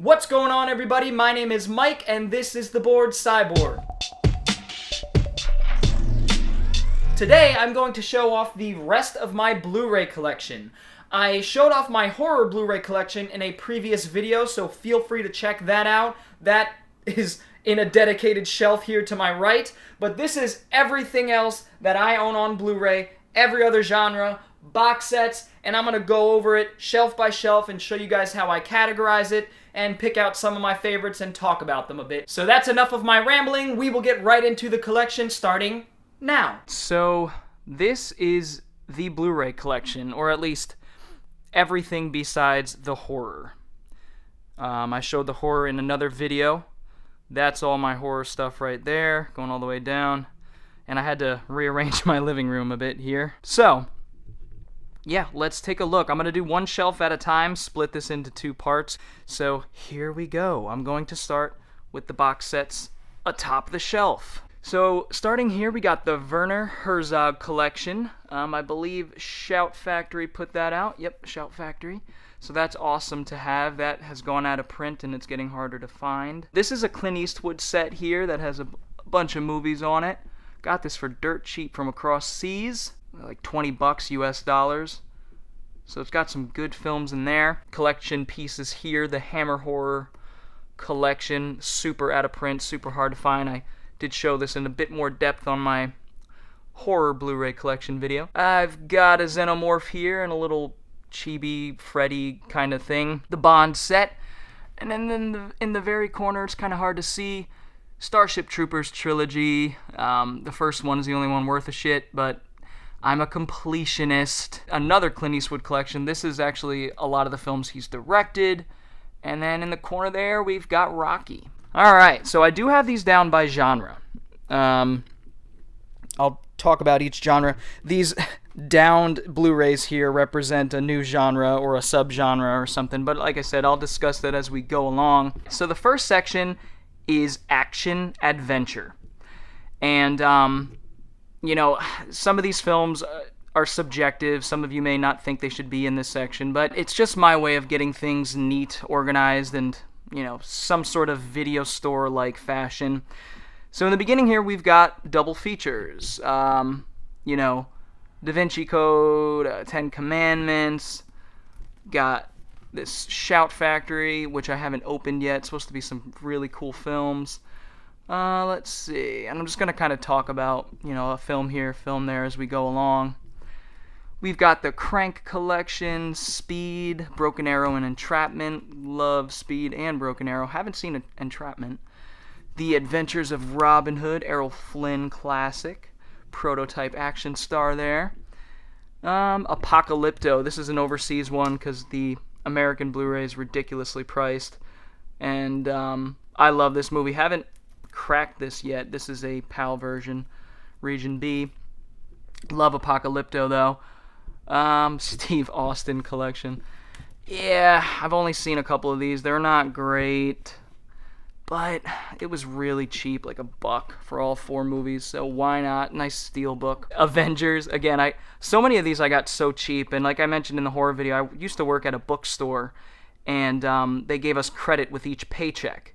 What's going on, everybody? My name is Mike, and this is the Bored Cyborg. Today, I'm going to show off the rest of my Blu-Ray collection. I showed off my horror Blu-Ray collection in a previous video, so feel free to check that out. That is in a dedicated shelf here to my right, but this is everything else that I own on Blu-ray, every other genre, box sets, and I'm going to go over it shelf by shelf and show you guys how I categorize it and pick out some of my favorites and talk about them a bit. So that's enough of my rambling. We will get right into the collection starting now. So this is the Blu-ray collection, or at least everything besides the horror. I showed the horror in another video. That's all my horror stuff right there, going all the way down. And I had to rearrange my living room a bit here. So, yeah, let's take a look. I'm going to do one shelf at a time, split this into two parts. So here we go. I'm going to start with the box sets atop the shelf. So starting here, we got the Werner Herzog collection. I believe Shout Factory put that out. Yep, Shout Factory. So that's awesome to have. That has gone out of print and it's getting harder to find. This is a Clint Eastwood set here that has a bunch of movies on it. Got this for dirt cheap from across seas, like $20 US dollars. So it's got some good films in there. Collection pieces here, the Hammer Horror collection, super out of print, super hard to find. I did show this in a bit more depth on my horror Blu-ray collection video. I've got a Xenomorph here and a little chibi Freddy kind of thing. The Bond set, and then in the very corner, it's kind of hard to see, Starship Troopers trilogy. The first one is the only one worth a shit, but I'm a completionist. Another Clint Eastwood collection. This is actually a lot of the films he's directed. And then in the corner there, we've got Rocky. Alright, so I do have these down by genre. I'll talk about each genre. These downed Blu-rays here represent a new genre or a subgenre or something, but like I said, I'll discuss that as we go along. So the first section is action adventure. And, you know, some of these films are subjective. Some of you may not think they should be in this section, but it's just my way of getting things neat, organized, and, you know, some sort of video store-like fashion. So in the beginning here, we've got double features. You know, Da Vinci Code, Ten Commandments, got this Shout Factory, which I haven't opened yet. It's supposed to be some really cool films. Let's see, and I'm just going to kind of talk about, you know, a film here, film there as we go along. We've got the Crank collection, Speed, Broken Arrow, and Entrapment. Love Speed and Broken Arrow. Haven't seen Entrapment. The Adventures of Robin Hood, Errol Flynn classic. Prototype action star there. Apocalypto. This is an overseas one because the American Blu-ray is ridiculously priced. And I love this movie. Haven't cracked this yet. This is a PAL version, Region B. Love Apocalypto though. Steve Austin collection. Yeah, I've only seen a couple of these. They're not great, but it was really cheap, like $1 for all 4 movies, so why not? Nice steelbook. Avengers, again, so many of these I got so cheap, and like I mentioned in the horror video, I used to work at a bookstore, and they gave us credit with each paycheck.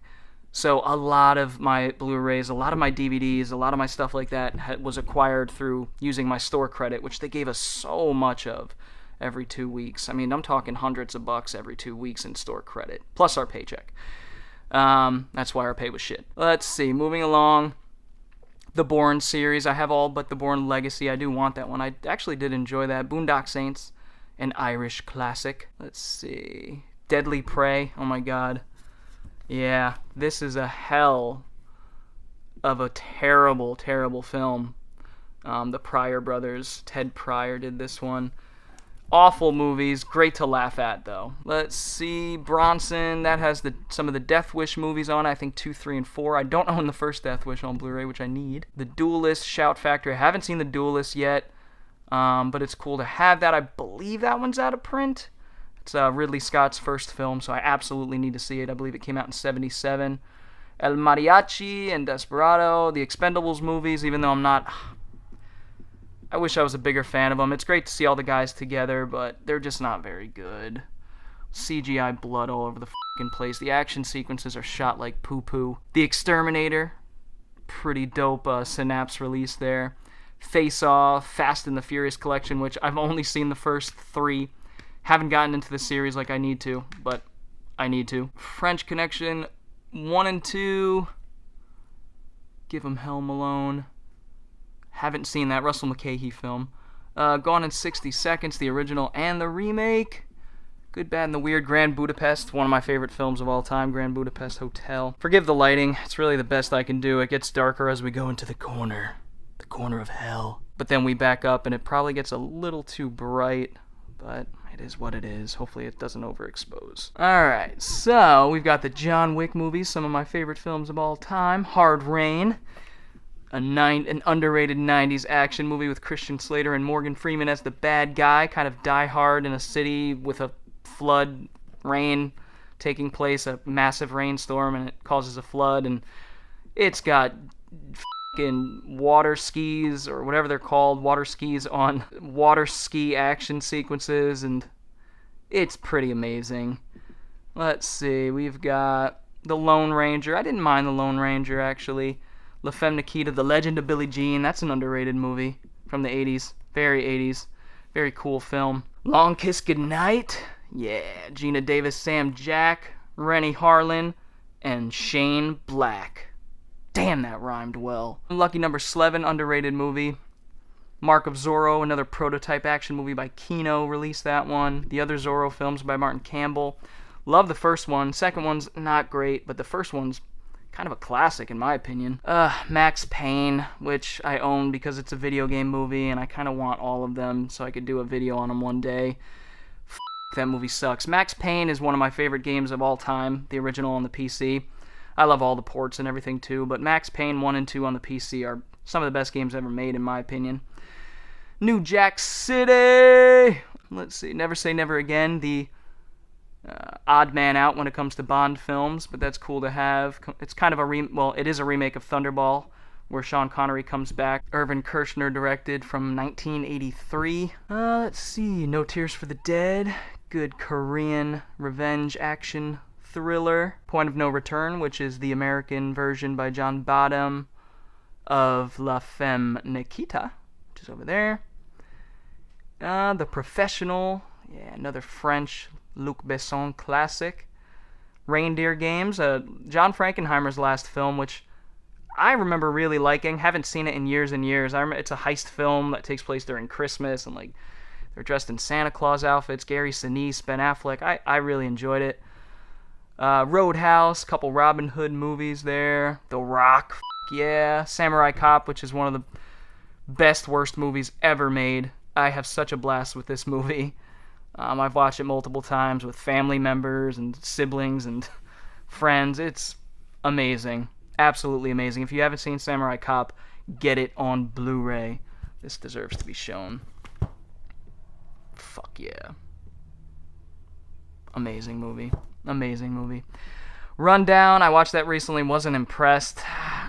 So a lot of my Blu-rays, a lot of my DVDs, a lot of my stuff like that was acquired through using my store credit, which they gave us so much of every 2 weeks. I mean, I'm talking hundreds of bucks every 2 weeks in store credit, plus our paycheck. That's why our pay was shit. Let's see, moving along. The Bourne series, I have all but The Bourne Legacy. I do want that one. I actually did enjoy that. Boondock Saints, an Irish classic. Let's see. Deadly Prey, oh my god. Yeah, this is a hell of a terrible, terrible film. The Pryor brothers, Ted Pryor did this one. Awful movies, great to laugh at though. Let's see, Bronson, that has some of the Death Wish movies on, I think 2, 3, and 4. I don't own the first Death Wish on Blu-ray, which I need. The Duelist, Shout Factory, I haven't seen The Duelist yet, but it's cool to have that. I believe that one's out of print. It's Ridley Scott's first film, so I absolutely need to see it. I believe it came out in 1977. El Mariachi and Desperado, the Expendables movies, even though I wish I was a bigger fan of them. It's great to see all the guys together, but they're just not very good. CGI blood all over the fucking place. The action sequences are shot like poo-poo. The Exterminator, pretty dope Synapse release there. Face Off, Fast and the Furious collection, which I've only seen the first 3. Haven't gotten into the series like I need to, but I need to. French Connection 1 and 2. Give 'em Hell Malone. Haven't seen that Russell McKay film. Gone in 60 Seconds, the original and the remake. Good, Bad, and the Weird. Grand Budapest, one of my favorite films of all time. Grand Budapest Hotel. Forgive the lighting. It's really the best I can do. It gets darker as we go into the corner of hell. But then we back up, and it probably gets a little too bright, but it is what it is. Hopefully it doesn't overexpose. Alright, so we've got the John Wick movies, some of my favorite films of all time. Hard Rain, an underrated 90s action movie with Christian Slater and Morgan Freeman as the bad guy, kind of Die Hard in a city with a flood, rain taking place, a massive rainstorm, and it causes a flood, and it's got fucking water skis, or whatever they're called, water skis on water ski action sequences, and it's pretty amazing. Let's see, we've got The Lone Ranger. I didn't mind The Lone Ranger, actually. La Femme Nikita, The Legend of Billie Jean. That's an underrated movie from the 80s. Very 80s. Very cool film. Long Kiss Goodnight. Yeah, Gina Davis, Sam Jack, Rennie Harlan, and Shane Black. Damn, that rhymed well. Lucky Number 11, underrated movie. Mark of Zorro, another prototype action movie by Kino, released that one. The other Zorro films by Martin Campbell. Love the first one. Second one's not great, but the first one's kind of a classic in my opinion. Max Payne, which I own because it's a video game movie, and I kind of want all of them so I could do a video on them one day. That movie sucks. Max Payne is one of my favorite games of all time, the original on the PC. I love all the ports and everything too, but Max Payne 1 and 2 on the PC are some of the best games ever made in my opinion. New Jack City! Let's see, Never Say Never Again, the odd man out when it comes to Bond films, but that's cool to have. It's kind of it is a remake of Thunderball, where Sean Connery comes back. Irvin Kershner directed from 1983. Let's see, No Tears for the Dead, good Korean revenge action thriller. Point of No Return, which is the American version by John Badham of La Femme Nikita, which is over there. The Professional, yeah, another French Luc Besson classic. Reindeer Games, John Frankenheimer's last film, which I remember really liking. Haven't seen it in years and years. It's a heist film that takes place during Christmas, and like they're dressed in Santa Claus outfits. Gary Sinise, Ben Affleck. I really enjoyed it. Roadhouse, couple Robin Hood movies there. The Rock, yeah. Samurai Cop, which is one of the best worst movies ever made. I have such a blast with this movie. I've watched it multiple times with family members and siblings and friends. It's amazing. Absolutely amazing. If you haven't seen Samurai Cop, get it on Blu-ray. This deserves to be shown. Fuck yeah. Amazing movie. Amazing movie. Rundown, I watched that recently, wasn't impressed.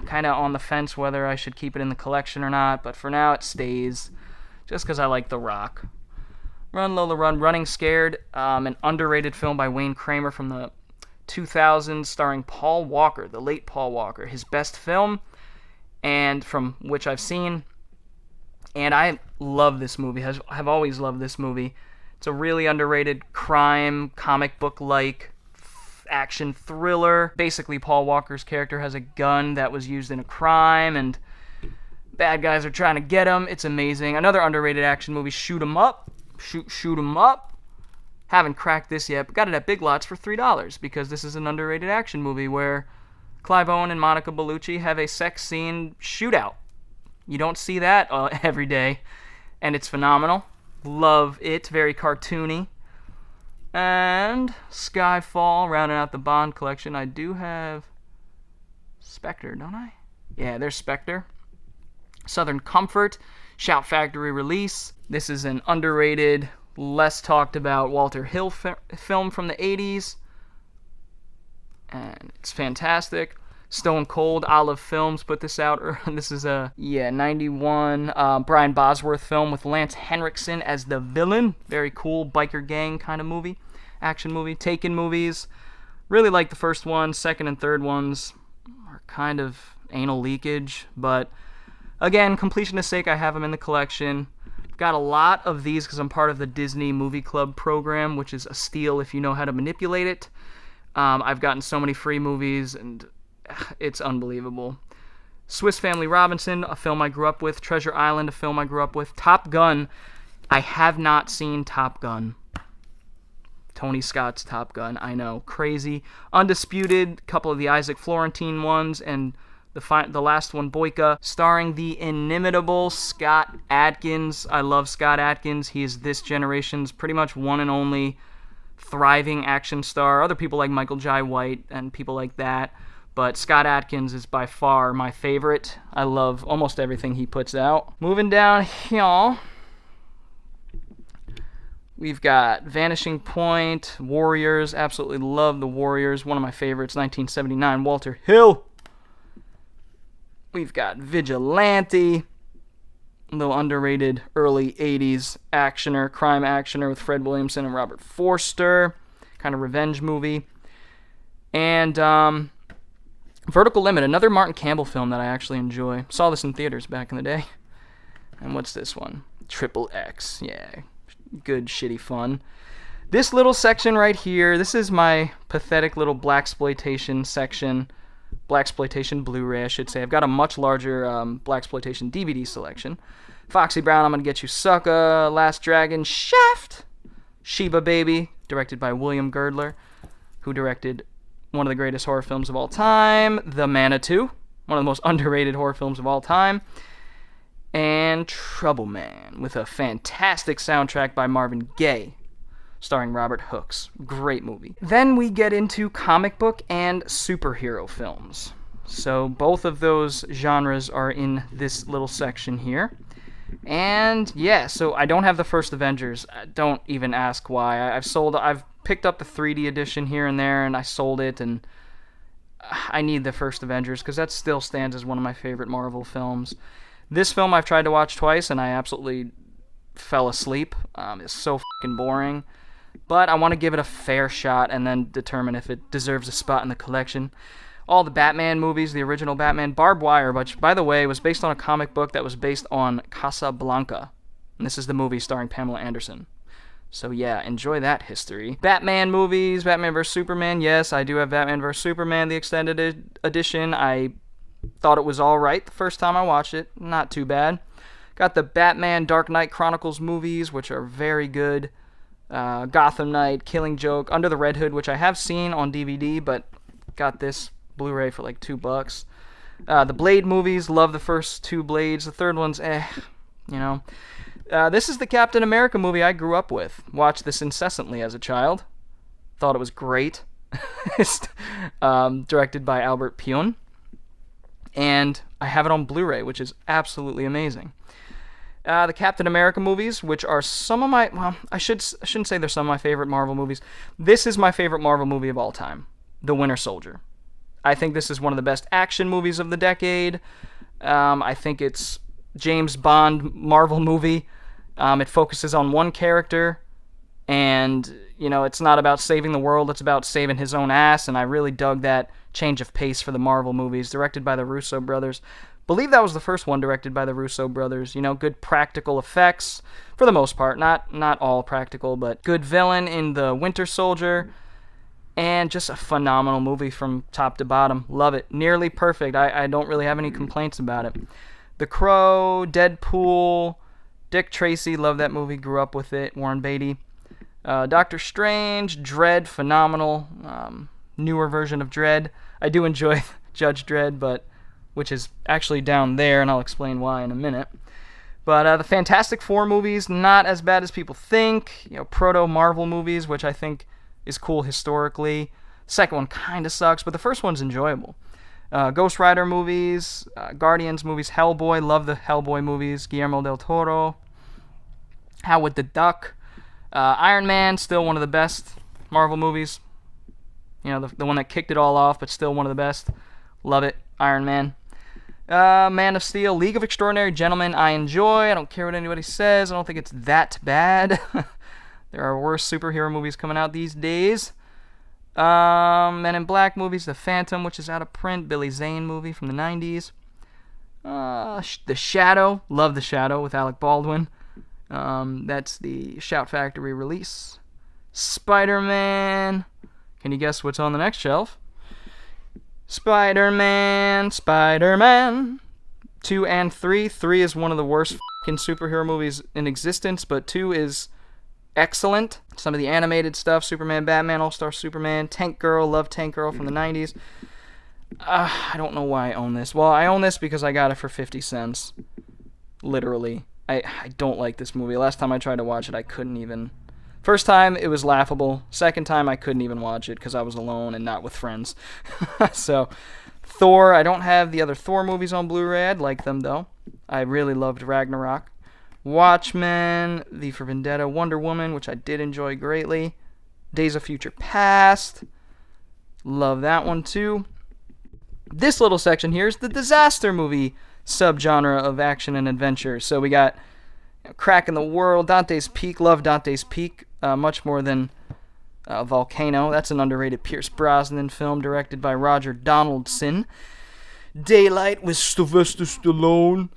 Kind of on the fence whether I should keep it in the collection or not, but for now it stays. Just because I like The Rock. Run, Lola, Run, Running Scared, an underrated film by Wayne Kramer from the 2000s, starring Paul Walker, the late Paul Walker. His best film, and from which I've seen, and I love this movie. Have always loved this movie. It's a really underrated crime, comic book-like action thriller. Basically, Paul Walker's character has a gun that was used in a crime, and bad guys are trying to get him. It's amazing. Another underrated action movie, Shoot 'Em Up. Shoot 'Em Up. Haven't cracked this yet, but got it at Big Lots for $3 because this is an underrated action movie where Clive Owen and Monica Bellucci have a sex scene shootout. You don't see that every day, and it's phenomenal. Love it. Very cartoony. And Skyfall, rounding out the Bond collection. I do have Spectre, don't I? Yeah, there's Spectre. Southern Comfort, Shout Factory release. This is an underrated, less talked about Walter Hill film from the 80s. And it's fantastic. Stone Cold, Olive Films put this out. This is a, 91 Brian Bosworth film with Lance Henriksen as the villain. Very cool biker gang kind of movie. action movie. Taken movies. Really like the first one. Second and third ones are kind of anal leakage, but again, completionist sake, I have them in the collection. I've got a lot of these because I'm part of the Disney Movie Club program, which is a steal if you know how to manipulate it. I've gotten so many free movies, and it's unbelievable. Swiss Family Robinson, a film I grew up with. Treasure Island, a film I grew up with. Top Gun. I have not seen Top Gun. Tony Scott's Top Gun, I know. Crazy. Undisputed, a couple of the Isaac Florentine ones, and the last one, Boyka, starring the inimitable Scott Adkins. I love Scott Adkins. He is this generation's pretty much one and only thriving action star. Other people like Michael Jai White and people like that. But Scott Adkins is by far my favorite. I love almost everything he puts out. Moving down here, we've got Vanishing Point, Warriors. Absolutely love the Warriors. One of my favorites, 1979, Walter Hill. We've got Vigilante, a little underrated early 80s actioner, crime actioner with Fred Williamson and Robert Forster. Kind of revenge movie. And Vertical Limit, another Martin Campbell film that I actually enjoy. Saw this in theaters back in the day. And what's this one? Triple X. Yeah, good shitty fun. This little section right here, this is my pathetic little blaxploitation section. Blaxploitation Blu-ray, I should say. I've got a much larger blaxploitation DVD selection. Foxy Brown, I'm Gonna Get You Sucker, Last Dragon, Shaft, Sheba Baby, directed by William Girdler, who directed one of the greatest horror films of all time, The Manitou, one of the most underrated horror films of all time, and Trouble Man, with a fantastic soundtrack by Marvin Gaye, starring Robert Hooks. Great movie. Then we get into comic book and superhero films. So both of those genres are in this little section here. And yeah, so I don't have the first Avengers. Don't even ask why. I've picked up the 3D edition here and there, and I sold it, and I need the first Avengers because that still stands as one of my favorite Marvel films. This film I've tried to watch twice, and I absolutely fell asleep. It's so fucking boring. But I want to give it a fair shot and then determine if it deserves a spot in the collection. All the Batman movies, the original Batman, Barbed Wire, which, by the way, was based on a comic book that was based on Casablanca. And this is the movie starring Pamela Anderson. So yeah, enjoy that history. Batman movies, Batman vs. Superman. Yes, I do have Batman vs. Superman, the extended edition. I thought it was alright the first time I watched it. Not too bad. Got the Batman Dark Knight Chronicles movies, which are very good. Gotham Knight, Killing Joke, Under the Red Hood, which I have seen on DVD, but got this Blu-ray for like $2. The Blade movies, love the first two Blades. The third one's you know. This is the Captain America movie I grew up with. Watched this incessantly as a child. Thought it was great. Directed by Albert Pyun. And I have it on Blu-ray, which is absolutely amazing. The Captain America movies, which are some of my... Well, I shouldn't say they're some of my favorite Marvel movies. This is my favorite Marvel movie of all time. The Winter Soldier. I think this is one of the best action movies of the decade. I think it's James Bond Marvel movie. It focuses on one character, and, you know, it's not about saving the world, it's about saving his own ass, and I really dug that change of pace for the Marvel movies, directed by the Russo brothers. Believe that was the first one directed by the Russo brothers. You know, good practical effects, for the most part, not all practical, but good villain in the Winter Soldier, and just a phenomenal movie from top to bottom. Love it. Nearly perfect. I don't really have any complaints about it. The Crow, Deadpool, Dick Tracy, love that movie, grew up with it, Warren Beatty. Doctor Strange, Dredd, phenomenal, newer version of Dredd. I do enjoy Judge Dredd, but which is actually down there, and I'll explain why in a minute. But the Fantastic Four movies, not as bad as people think. You know, proto-Marvel movies, which I think is cool historically. Second one kind of sucks, but the first one's enjoyable. Ghost Rider movies, Guardians movies, Hellboy, love the Hellboy movies, Guillermo del Toro, Howard the Duck, Iron Man, still one of the best Marvel movies, you know, the one that kicked it all off, but still one of the best, love it, Iron Man. Man of Steel, League of Extraordinary Gentlemen, I enjoy, I don't care what anybody says, I don't think it's that bad. There are worse superhero movies coming out these days. Men in Black movies, The Phantom, which is out of print, Billy Zane movie from the 90s. The Shadow, love The Shadow with Alec Baldwin. That's the Shout Factory release. Spider-Man. Can you guess what's on the next shelf? Spider-Man. 2 and 3. 3 is one of the worst fucking superhero movies in existence, but 2 is excellent. Some of the animated stuff, Superman, Batman, All-Star Superman, Tank Girl, love Tank Girl from the 90s. I don't know why I own this. Well, I own this because I got it for 50 cents. Literally. I don't like this movie. Last time I tried to watch it, I couldn't even. First time, it was laughable. Second time, I couldn't even watch it because I was alone and not with friends. So, Thor, I don't have the other Thor movies on Blu-ray. I'd like them, though. I really loved Ragnarok. Watchmen, V for Vendetta, Wonder Woman, which I did enjoy greatly. Days of Future Past. Love that one, too. This little section here is the disaster movie subgenre of action and adventure. So we got Crack in the World, Dante's Peak. Love Dante's Peak much more than Volcano. That's an underrated Pierce Brosnan film directed by Roger Donaldson. Daylight with Sylvester Stallone.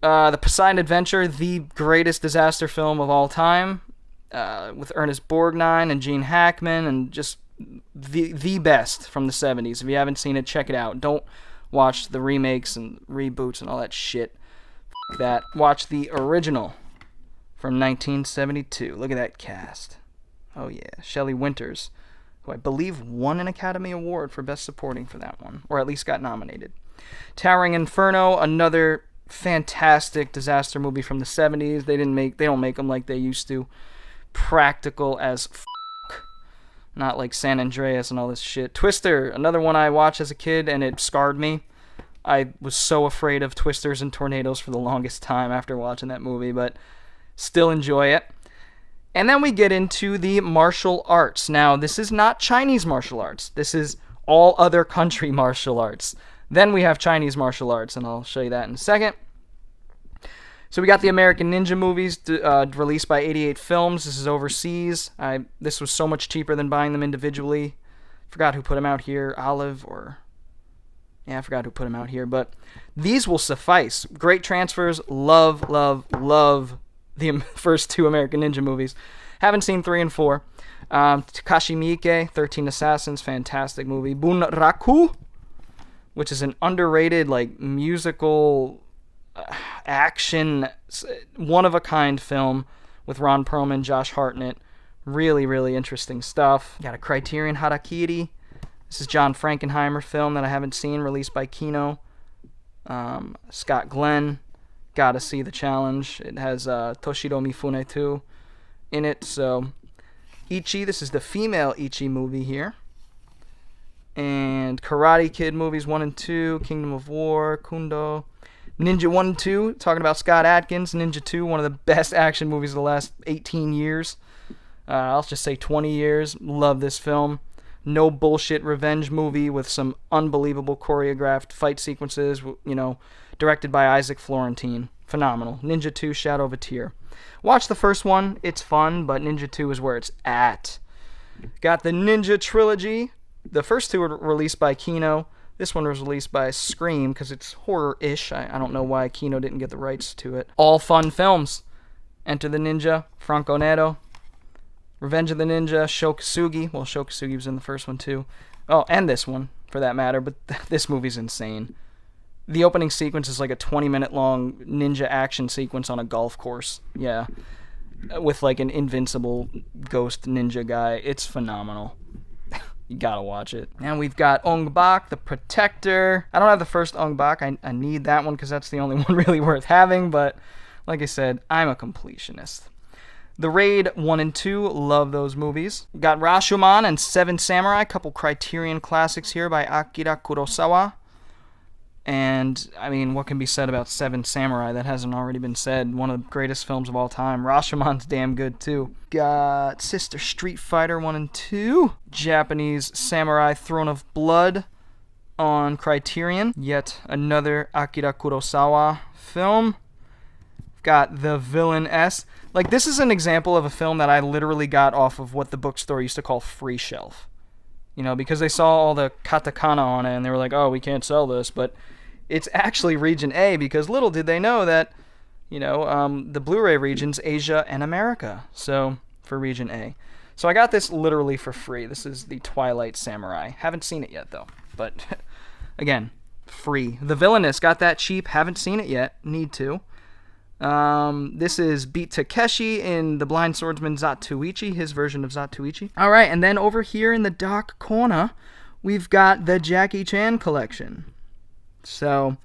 The Poseidon Adventure, the greatest disaster film of all time, with Ernest Borgnine and Gene Hackman, and just the best from the 70s. If you haven't seen it, check it out. Don't watch the remakes and reboots and all that shit. F*** that. Watch the original from 1972. Look at that cast. Oh yeah, Shelley Winters, who I believe won an Academy Award for Best Supporting for that one, or at least got nominated. Towering Inferno, another fantastic disaster movie from the 70s. They don't make them like they used to. Practical as f***. Not like San Andreas and all this shit. Twister, another one I watched as a kid, and it scarred me. I was so afraid of twisters and tornadoes for the longest time after watching that movie, but still enjoy it. And then we get into the martial arts. Now, this is not Chinese martial arts. This is all other country martial arts. Then we have Chinese martial arts, and I'll show you that in a second. So we got the American Ninja movies released by 88 Films. This is overseas. This was so much cheaper than buying them individually. Forgot who put them out here. Olive or... Yeah, I forgot who put them out here. But these will suffice. Great transfers. Love, love, love the first 2 American Ninja movies. Haven't seen 3 and 4. Takashi Miike, 13 Assassins. Fantastic movie. Bunraku, which is an underrated musical... action, one-of-a-kind film with Ron Perlman, Josh Hartnett. Really, really interesting stuff. Got a Criterion Harakiri. This is John Frankenheimer film that I haven't seen, released by Kino. Scott Glenn. Gotta see The Challenge. It has Toshiro Mifune too in it. So, Ichi, this is the female Ichi movie here. And Karate Kid movies 1 and 2, Kingdom of War, Kundo. Ninja 1 and 2, talking about Scott Adkins. Ninja 2, one of the best action movies of the last 18 years. I'll just say 20 years. Love this film. No bullshit revenge movie with some unbelievable choreographed fight sequences, directed by Isaac Florentine. Phenomenal. Ninja 2, Shadow of a Tear. Watch the first one. It's fun, but Ninja 2 is where it's at. Got the Ninja Trilogy. The first 2 were released by Kino. This one was released by Scream because it's horror-ish. I don't know why Kino didn't get the rights to it. All fun films. Enter the Ninja, Franco Nero, Revenge of the Ninja, Shokasugi. Well, Shokasugi was in the first one too. Oh, and this one, for that matter, but this movie's insane. The opening sequence is like a 20-minute long ninja action sequence on a golf course. Yeah. With an invincible ghost ninja guy. It's phenomenal. You gotta watch it. And we've got Ong Bak, The Protector. I don't have the first Ong Bak. I need that one because that's the only one really worth having. But like I said, I'm a completionist. The Raid 1 and 2. Love those movies. Got Rashomon and Seven Samurai. Couple Criterion classics here by Akira Kurosawa. And, what can be said about Seven Samurai that hasn't already been said? One of the greatest films of all time. Rashomon's damn good, too. Got Sister Street Fighter 1 and 2. Japanese Samurai Throne of Blood on Criterion. Yet another Akira Kurosawa film. We've got The Villainess. Like, this is an example of a film that I literally got off of what the bookstore used to call free shelf. You know, because they saw all the katakana on it, and they were like, oh, we can't sell this, but it's actually Region A, because little did they know that, you know, the Blu-ray region's Asia and America, so, for Region A. So I got this literally for free. This is the Twilight Samurai. Haven't seen it yet, though, but, again, free. The Villainous, got that cheap, haven't seen it yet, need to. This is Beat Takeshi in The Blind Swordsman Zatoichi, his version of Zatoichi. Alright, and then over here in the dark corner, we've got the Jackie Chan collection. So,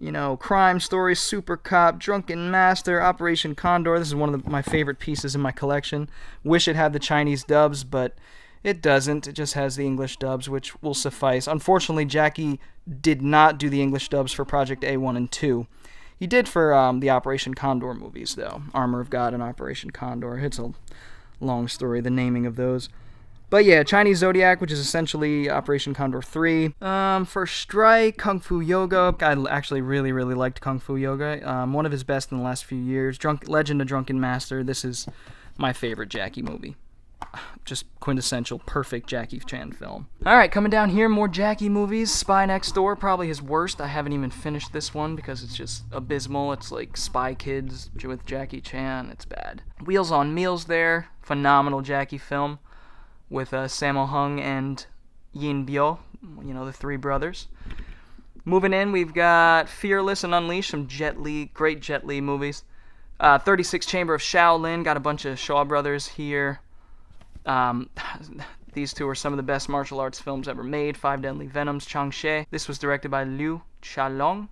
you know, Crime Story, Super Cop, Drunken Master, Operation Condor. This is one of my favorite pieces in my collection. Wish it had the Chinese dubs, but it doesn't. It just has the English dubs, which will suffice. Unfortunately, Jackie did not do the English dubs for Project A1 and 2. He did for the Operation Condor movies, though. Armor of God and Operation Condor. It's a long story, the naming of those. But yeah, Chinese Zodiac, which is essentially Operation Condor 3. First Strike, Kung Fu Yoga. I actually really, really liked Kung Fu Yoga. One of his best in the last few years. Legend of Drunken Master. This is my favorite Jackie movie. Just quintessential, perfect Jackie Chan film. Alright, coming down here, more Jackie movies. Spy Next Door, probably his worst. I haven't even finished this one because it's just abysmal. It's like Spy Kids with Jackie Chan. It's bad. Wheels on Meals there. Phenomenal Jackie film with Sammo Hung and Yin Bio, you know, the three brothers. Moving in, we've got Fearless and Unleashed, some Jet Li, great Jet Li movies. 36 Chamber of Shaolin, got a bunch of Shaw brothers here. These two are some of the best martial arts films ever made. Five Deadly Venoms, Chang-She. This was directed by Liu Xiaolong.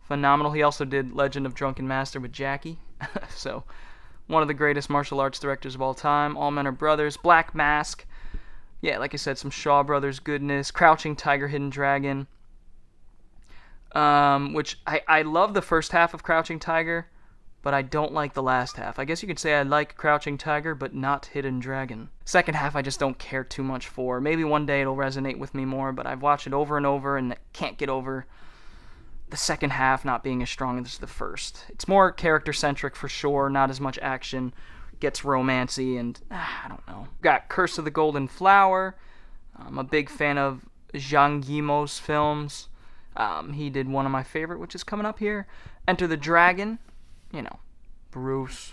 Phenomenal. He also did Legend of Drunken Master with Jackie. So, one of the greatest martial arts directors of all time. All Men Are Brothers. Black Mask. Yeah, like I said, some Shaw Brothers goodness. Crouching Tiger, Hidden Dragon. Which, I love the first half of Crouching Tiger, but I don't like the last half. I guess you could say I like Crouching Tiger, but not Hidden Dragon. Second half I just don't care too much for. Maybe one day it'll resonate with me more, but I've watched it over and over and can't get over the second half not being as strong as the first. It's more character-centric for sure, not as much action. Gets romancy and, I don't know. Got Curse of the Golden Flower. I'm a big fan of Zhang Yimou's films. He did one of my favorite, which is coming up here. Enter the Dragon. You know, Bruce.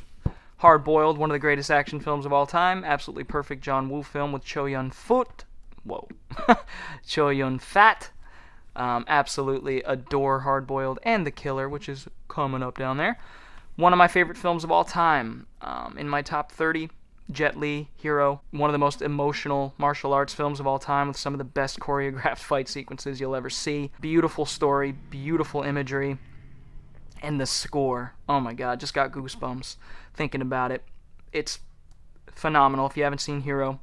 Hard Boiled, one of the greatest action films of all time. Absolutely perfect John Woo film with Chow Yun-fat. Whoa. Chow Yun-fat. Absolutely adore Hard Boiled and The Killer, which is coming up down there. One of my favorite films of all time. In my top 30, Jet Li, Hero. One of the most emotional martial arts films of all time with some of the best choreographed fight sequences you'll ever see. Beautiful story, beautiful imagery. And the score, oh my god, just got goosebumps thinking about it. It's phenomenal. If you haven't seen Hero,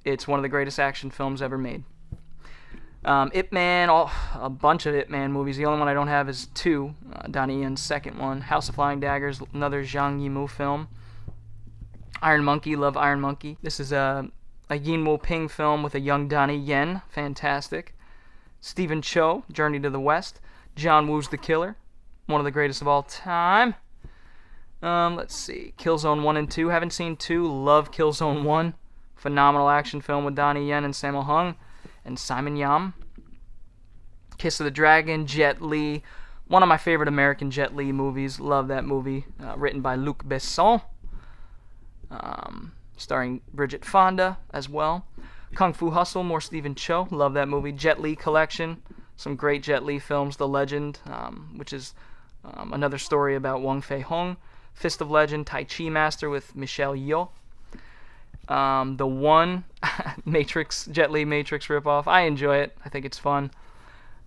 it's one of the greatest action films ever made. Ip Man, a bunch of Ip Man movies. The only one I don't have is two. Donnie Yen's second one. House of Flying Daggers, another Zhang Yimou film. Iron Monkey, love Iron Monkey. This is a Yin Wo Ping film with a young Donnie Yen, fantastic. Stephen Chow, Journey to the West. John Woo's The Killer. One of the greatest of all time. Let's see. Killzone 1 and 2. Haven't seen 2. Love Killzone 1. Phenomenal action film with Donnie Yen and Sammo Hung and Simon Yam. Kiss of the Dragon, Jet Li. One of my favorite American Jet Li movies. Love that movie. Written by Luc Besson. Starring Bridget Fonda as well. Kung Fu Hustle, more Stephen Chow. Love that movie. Jet Li Collection. Some great Jet Li films. The Legend, which is another story about Wong Fei Hung. Fist of Legend, Tai Chi Master with Michelle Yeoh. The One, Matrix, Jet Li Matrix ripoff. I enjoy it. I think it's fun.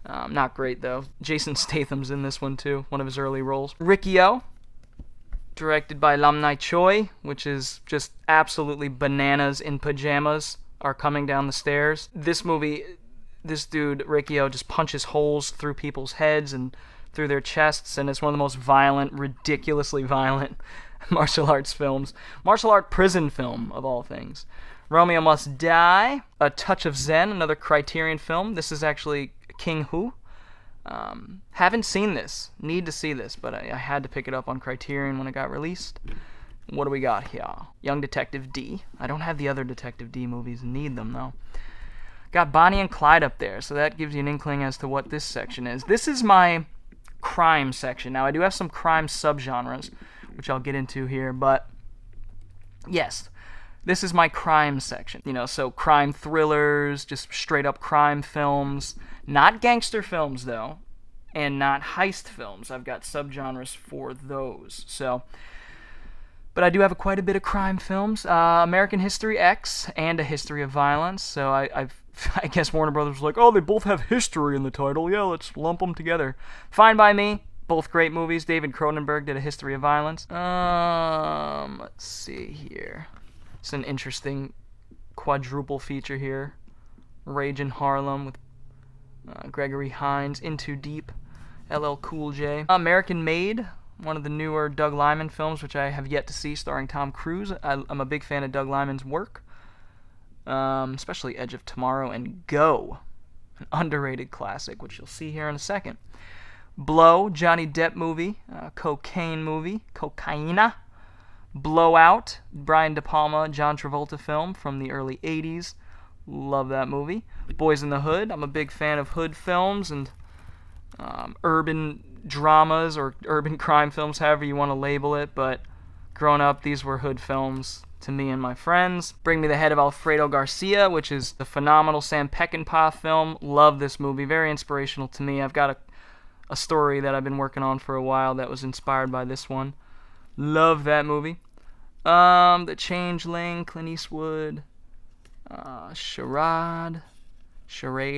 Not great, though. Jason Statham's in this one, too. One of his early roles. Rikyo, directed by Lam Nai Choi, which is just absolutely bananas in pajamas, are coming down the stairs. This movie, this dude, Rikyo, just punches holes through people's heads and through their chests, and it's one of the most violent, ridiculously violent martial arts films. Martial art prison film, of all things. Romeo Must Die, A Touch of Zen, another Criterion film. This is actually King Hu, Haven't seen this. Need to see this, but I had to pick it up on Criterion when it got released. What do we got here? Young Detective D. I don't have the other Detective D movies. Need them, though. Got Bonnie and Clyde up there, so that gives you an inkling as to what this section is. This is my crime section. Now, I do have some crime subgenres, which I'll get into here, but yes, this is my crime section. So crime thrillers, just straight-up crime films. Not gangster films, though, and not heist films. I've got subgenres for those, so... But I do have quite a bit of crime films. American History X and A History of Violence. So I guess Warner Brothers was like, oh, they both have history in the title. Yeah, let's lump them together. Fine by me. Both great movies. David Cronenberg did A History of Violence. Let's see here. It's an interesting quadruple feature here. Rage in Harlem with Gregory Hines. Into Deep. LL Cool J. American Made. One of the newer Doug Liman films, which I have yet to see, starring Tom Cruise. I'm a big fan of Doug Liman's work, especially Edge of Tomorrow and Go, an underrated classic, which you'll see here in a second. Blow, Johnny Depp movie, cocaine movie, Cocaina. Blowout, Brian De Palma, John Travolta film from the early 80s. Love that movie. Boys in the Hood, I'm a big fan of hood films and urban dramas or urban crime films, however you want to label it, but growing up, these were hood films to me and my friends. Bring Me the Head of Alfredo Garcia, which is the phenomenal Sam Peckinpah film. Love this movie, very inspirational to me. I've got a story that I've been working on for a while that was inspired by this one. Love that movie. The Changeling, Clint Eastwood, Charade,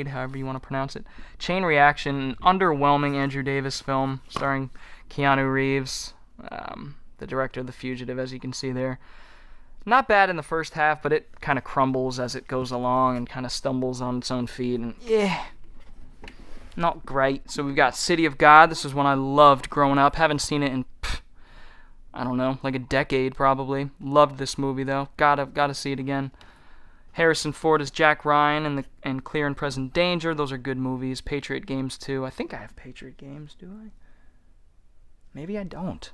however you want to pronounce it. Chain Reaction, underwhelming Andrew Davis film starring Keanu Reeves, the director of The Fugitive, as you can see there. Not bad in the first half, but it kind of crumbles as it goes along and kind of stumbles on its own feet, and not great. So we've got City of God. This is one I loved growing up. Haven't seen it in, I don't know, like a decade probably. Loved this movie though. Gotta see it again. Harrison Ford as Jack Ryan and Clear and Present Danger. Those are good movies. Patriot Games 2. I think I have Patriot Games, do I? Maybe I don't.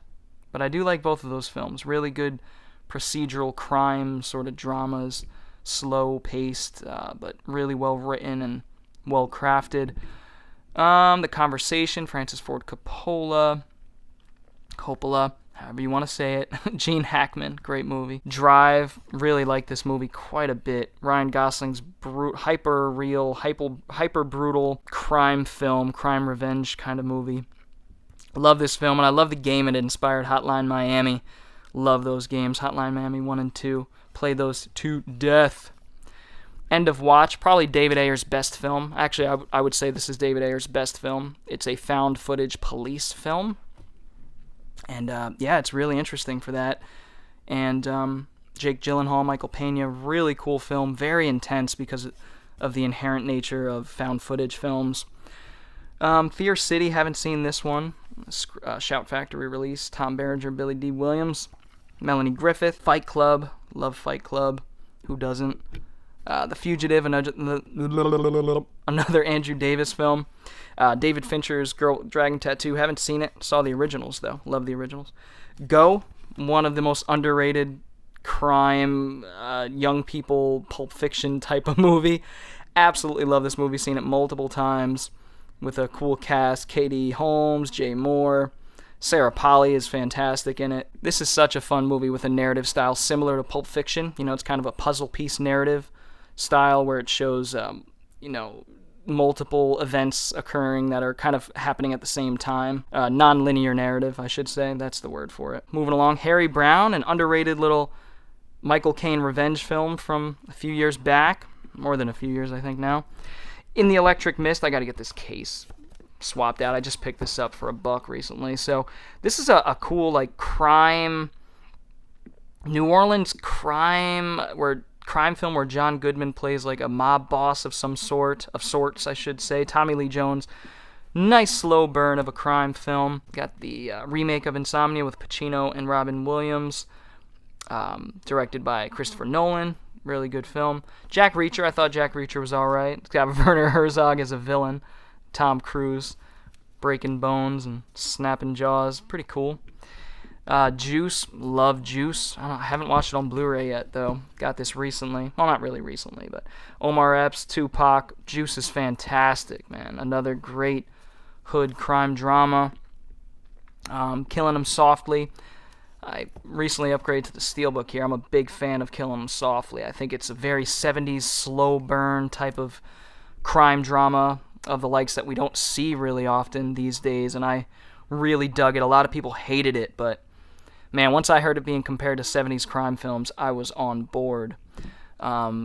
But I do like both of those films. Really good procedural crime sort of dramas. Slow-paced, but really well-written and well-crafted. The Conversation, Francis Ford Coppola, however you want to say it. Gene Hackman, great movie. Drive, really like this movie quite a bit. Ryan Gosling's hyper-real, hyper-brutal crime film, crime revenge kind of movie. Love this film, and I love the game it inspired, Hotline Miami. Love those games, Hotline Miami 1 and 2. Play those to death. End of Watch, probably David Ayer's best film. Actually, I would say this is David Ayer's best film. It's a found footage police film. And, it's really interesting for that. And Jake Gyllenhaal, Michael Pena, really cool film. Very intense because of the inherent nature of found footage films. Fear City, haven't seen this one. Shout Factory release. Tom Berenger, Billy D. Williams, Melanie Griffith. Fight Club, love Fight Club. Who doesn't? The Fugitive, another Andrew Davis film. David Fincher's Girl Dragon Tattoo. Haven't seen it. Saw the originals, though. Love the originals. Go, one of the most underrated crime, young people, Pulp Fiction type of movie. Absolutely love this movie. Seen it multiple times with a cool cast. Katie Holmes, Jay Moore. Sarah Polley is fantastic in it. This is such a fun movie with a narrative style similar to Pulp Fiction. It's kind of a puzzle piece narrative style where it shows, multiple events occurring that are kind of happening at the same time. Non-linear narrative, I should say. That's the word for it. Moving along, Harry Brown, an underrated little Michael Caine revenge film from a few years back. More than a few years, I think, now. In the Electric Mist, I got to get this case swapped out. I just picked this up for $1 recently. So this is a cool, crime, New Orleans crime film where John Goodman plays a mob boss of sorts, I should say. Tommy Lee Jones. Nice slow burn of a crime film. Got the remake of Insomnia with Pacino and Robin Williams, directed by Christopher Nolan. Really good film. Jack Reacher, I thought Jack Reacher was alright. It's got Werner Herzog as a villain. Tom Cruise. breaking bones and snapping jaws. Pretty cool. Juice, love Juice. I haven't watched it on Blu-ray yet, though. Got this recently. Well, not really recently, but Omar Epps, Tupac. Juice is fantastic, man. Another great hood crime drama. Killing 'Em Softly. I recently upgraded to the Steelbook here. I'm a big fan of Killing 'Em Softly. I think it's a very 70s slow burn type of crime drama of the likes that we don't see really often these days, and I really dug it. A lot of people hated it, but man, once I heard it being compared to 70s crime films, I was on board.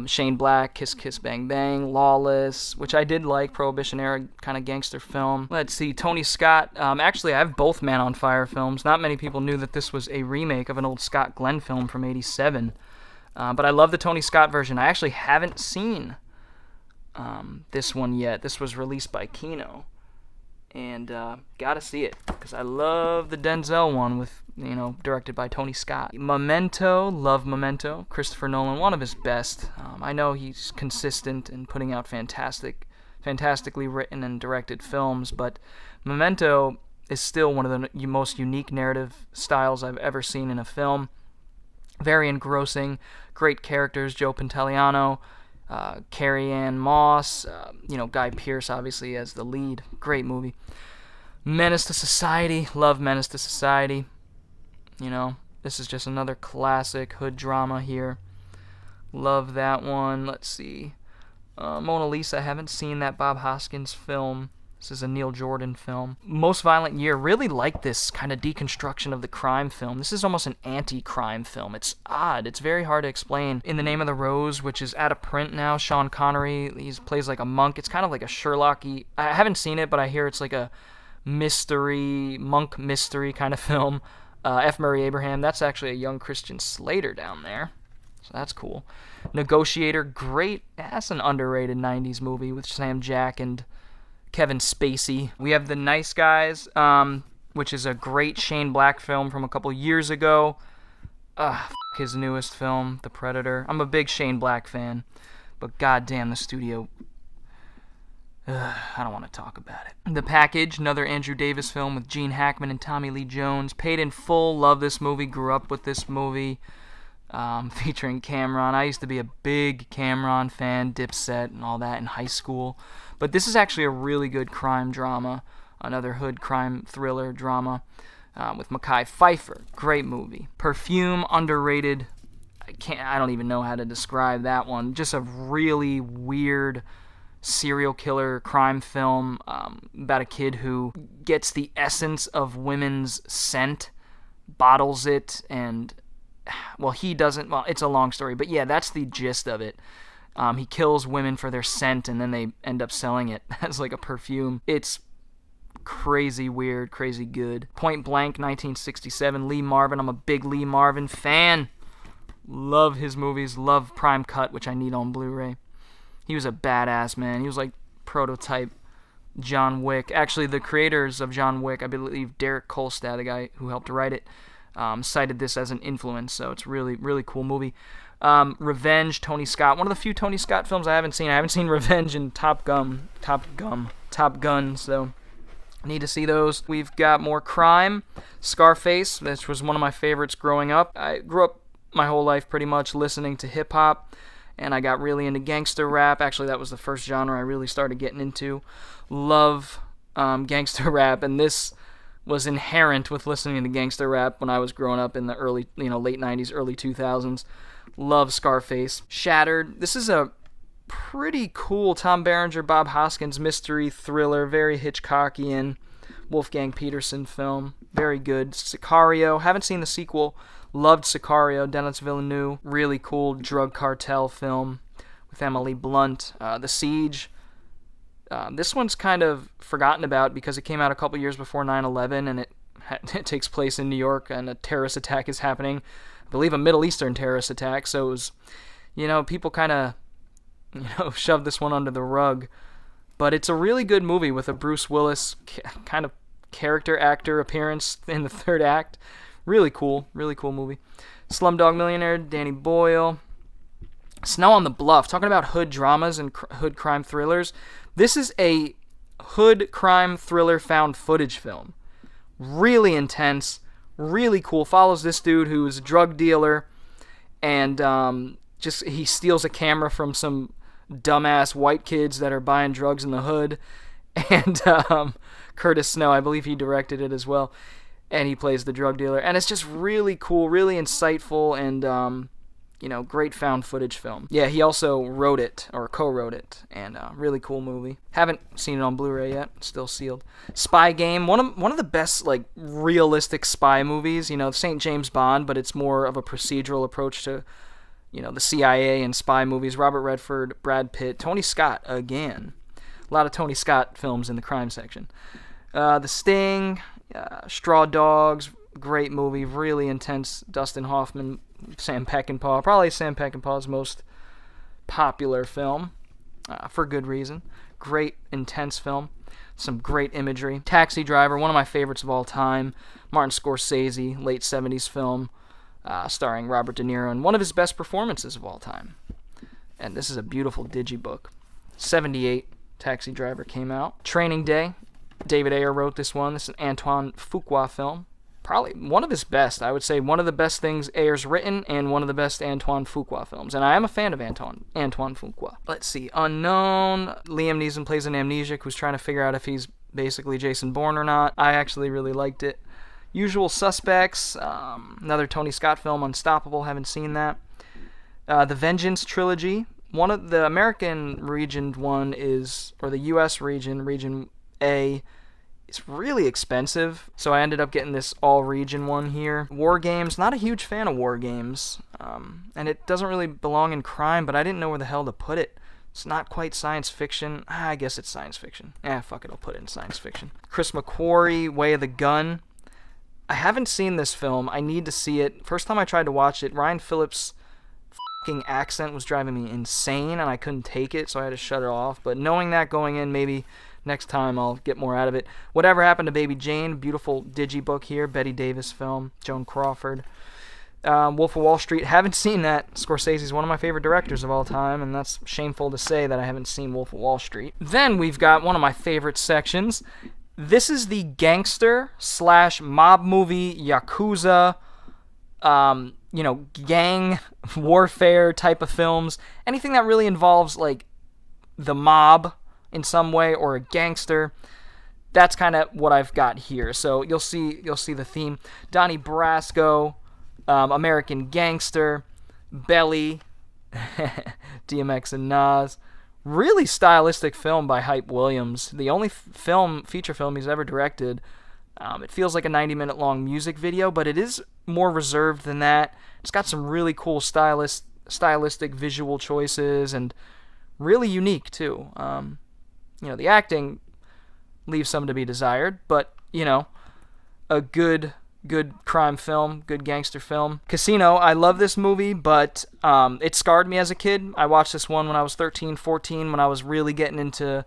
Shane Black, Kiss Kiss Bang Bang, Lawless, which I did like, Prohibition era kind of gangster film. Let's see, Tony Scott. Actually, I have both Man on Fire films. Not many people knew that this was a remake of an old Scott Glenn film from '87. But I love the Tony Scott version. I actually haven't seen this one yet. This was released by Kino. And gotta see it, because I love the Denzel one with, directed by Tony Scott. Memento, love Memento. Christopher Nolan, one of his best. I know he's consistent in putting out fantastically written and directed films, but Memento is still one of the most unique narrative styles I've ever seen in a film. Very engrossing, great characters, Joe Pantoliano, Carrie Ann Moss, Guy Pearce obviously as the lead. Great movie. Menace to Society, love Menace to Society. This is just another classic hood drama here. Love that one. Let's see. Mona Lisa, I haven't seen that Bob Hoskins film. This is a Neil Jordan film. Most Violent Year, really like this kind of deconstruction of the crime film. This is almost an anti-crime film. It's odd. It's very hard to explain. In the Name of the Rose, which is out of print now, Sean Connery, he plays like a monk. It's kind of like a Sherlock-y. I haven't seen it, but I hear it's like a monk mystery kind of film. F. Murray Abraham, that's actually a young Christian Slater down there. So that's cool. Negotiator, great. That's an underrated 90s movie with Sam Jack and Kevin Spacey. We have The Nice Guys, which is a great Shane Black film from a couple years ago. His newest film, The Predator. I'm a big Shane Black fan, but goddamn, the studio. I don't want to talk about it. The Package, another Andrew Davis film with Gene Hackman and Tommy Lee Jones. Paid in Full, love this movie, grew up with this movie. Featuring Cameron. I used to be a big Cameron fan, Dipset and all that in high school. But this is actually a really good crime drama, another hood crime thriller drama with Mekhi Phifer. Great movie. Perfume, underrated. I don't even know how to describe that one. Just a really weird serial killer crime film about a kid who gets the essence of women's scent, bottles it, and he doesn't. Well, it's a long story, but yeah, that's the gist of it. He kills women for their scent, and then they end up selling it as like a perfume. It's crazy weird, crazy good. Point Blank, 1967, Lee Marvin. I'm a big Lee Marvin fan. Love his movies. Love Prime Cut, which I need on Blu-ray. He was a badass, man. He was like prototype John Wick. Actually, the creators of John Wick, I believe Derek Kolstad, the guy who helped write it, cited this as an influence, so it's really, really cool movie. Revenge, Tony Scott. One of the few Tony Scott films I haven't seen. I haven't seen Revenge and Top Gun, so I need to see those. We've got more crime. Scarface, which was one of my favorites growing up. I grew up my whole life pretty much listening to hip-hop, and I got really into gangster rap. Actually, that was the first genre I really started getting into. Love gangster rap, and this was inherent with listening to gangster rap when I was growing up in the early, late 90s, early 2000s. Love Scarface. Shattered. This is a pretty cool Tom Berenger, Bob Hoskins mystery thriller, very Hitchcockian, Wolfgang Peterson film. Very good. Sicario. Haven't seen the sequel. Loved Sicario. Denis Villeneuve. Really cool drug cartel film with Emily Blunt. The Siege. This one's kind of forgotten about because it came out a couple years before 9/11, and it takes place in New York, and a terrorist attack is happening. I believe a Middle Eastern terrorist attack, so it was, people kind of, shoved this one under the rug. But it's a really good movie with a Bruce Willis kind of character actor appearance in the third act. Really cool movie. Slumdog Millionaire, Danny Boyle. Snow on the Bluff, talking about hood dramas and hood crime thrillers. This is a hood crime thriller found footage film. Really intense, really cool. Follows this dude who's a drug dealer, and he steals a camera from some dumbass white kids that are buying drugs in the hood. And Curtis Snow, I believe he directed it as well, and he plays the drug dealer. And it's just really cool, really insightful, and great found footage film. Yeah, he also wrote it, or co-wrote it, and really cool movie. Haven't seen it on Blu-ray yet, still sealed. Spy Game, one of the best, like, realistic spy movies. This ain't James Bond, but it's more of a procedural approach to, the CIA and spy movies. Robert Redford, Brad Pitt, Tony Scott again. A lot of Tony Scott films in the crime section. The Sting, Straw Dogs, great movie, really intense. Dustin Hoffman, Sam Peckinpah, probably Sam Peckinpah's most popular film, for good reason. Great, intense film. Some great imagery. Taxi Driver, one of my favorites of all time. Martin Scorsese, late 70s film, starring Robert De Niro, and one of his best performances of all time. And this is a beautiful digibook. 78, Taxi Driver came out. Training Day, David Ayer wrote this one. This is an Antoine Fuqua film. Probably one of his best. I would say one of the best things Ayer's written, and one of the best Antoine Fuqua films. And I am a fan of Antoine Fuqua. Let's see. Unknown. Liam Neeson plays an amnesiac who's trying to figure out if he's basically Jason Bourne or not. I actually really liked it. Usual Suspects. Another Tony Scott film, Unstoppable. Haven't seen that. The Vengeance trilogy. One of the American region one is, or the U.S. region A, it's really expensive, so I ended up getting this all-region one here. War Games, not a huge fan of War Games, and it doesn't really belong in crime, but I didn't know where the hell to put it. It's not quite science fiction. I guess it's science fiction. Fuck it, I'll put it in science fiction. Chris McQuarrie, Way of the Gun. I haven't seen this film. I need to see it. First time I tried to watch it, Ryan Phillips' accent was driving me insane, and I couldn't take it, so I had to shut it off. But knowing that going in, maybe next time I'll get more out of it. Whatever Happened to Baby Jane, beautiful digibook here, Betty Davis film, Joan Crawford. Wolf of Wall Street, haven't seen that. Scorsese's one of my favorite directors of all time, and that's shameful to say that I haven't seen Wolf of Wall Street. Then we've got one of my favorite sections. This is the gangster / mob movie, Yakuza, gang warfare type of films. Anything that really involves, like, the mob in some way, or a gangster. That's kind of what I've got here. So you'll see the theme. Donnie Brasco, American Gangster, Belly, DMX and Nas. Really stylistic film by Hype Williams. The only feature film he's ever directed. It feels like a 90-minute long music video, but it is more reserved than that. It's got some really cool stylistic visual choices, and really unique too. The acting leaves some to be desired, but a good crime film, good gangster film. Casino, I love this movie, but it scarred me as a kid. I watched this one when I was 13, 14, when I was really getting into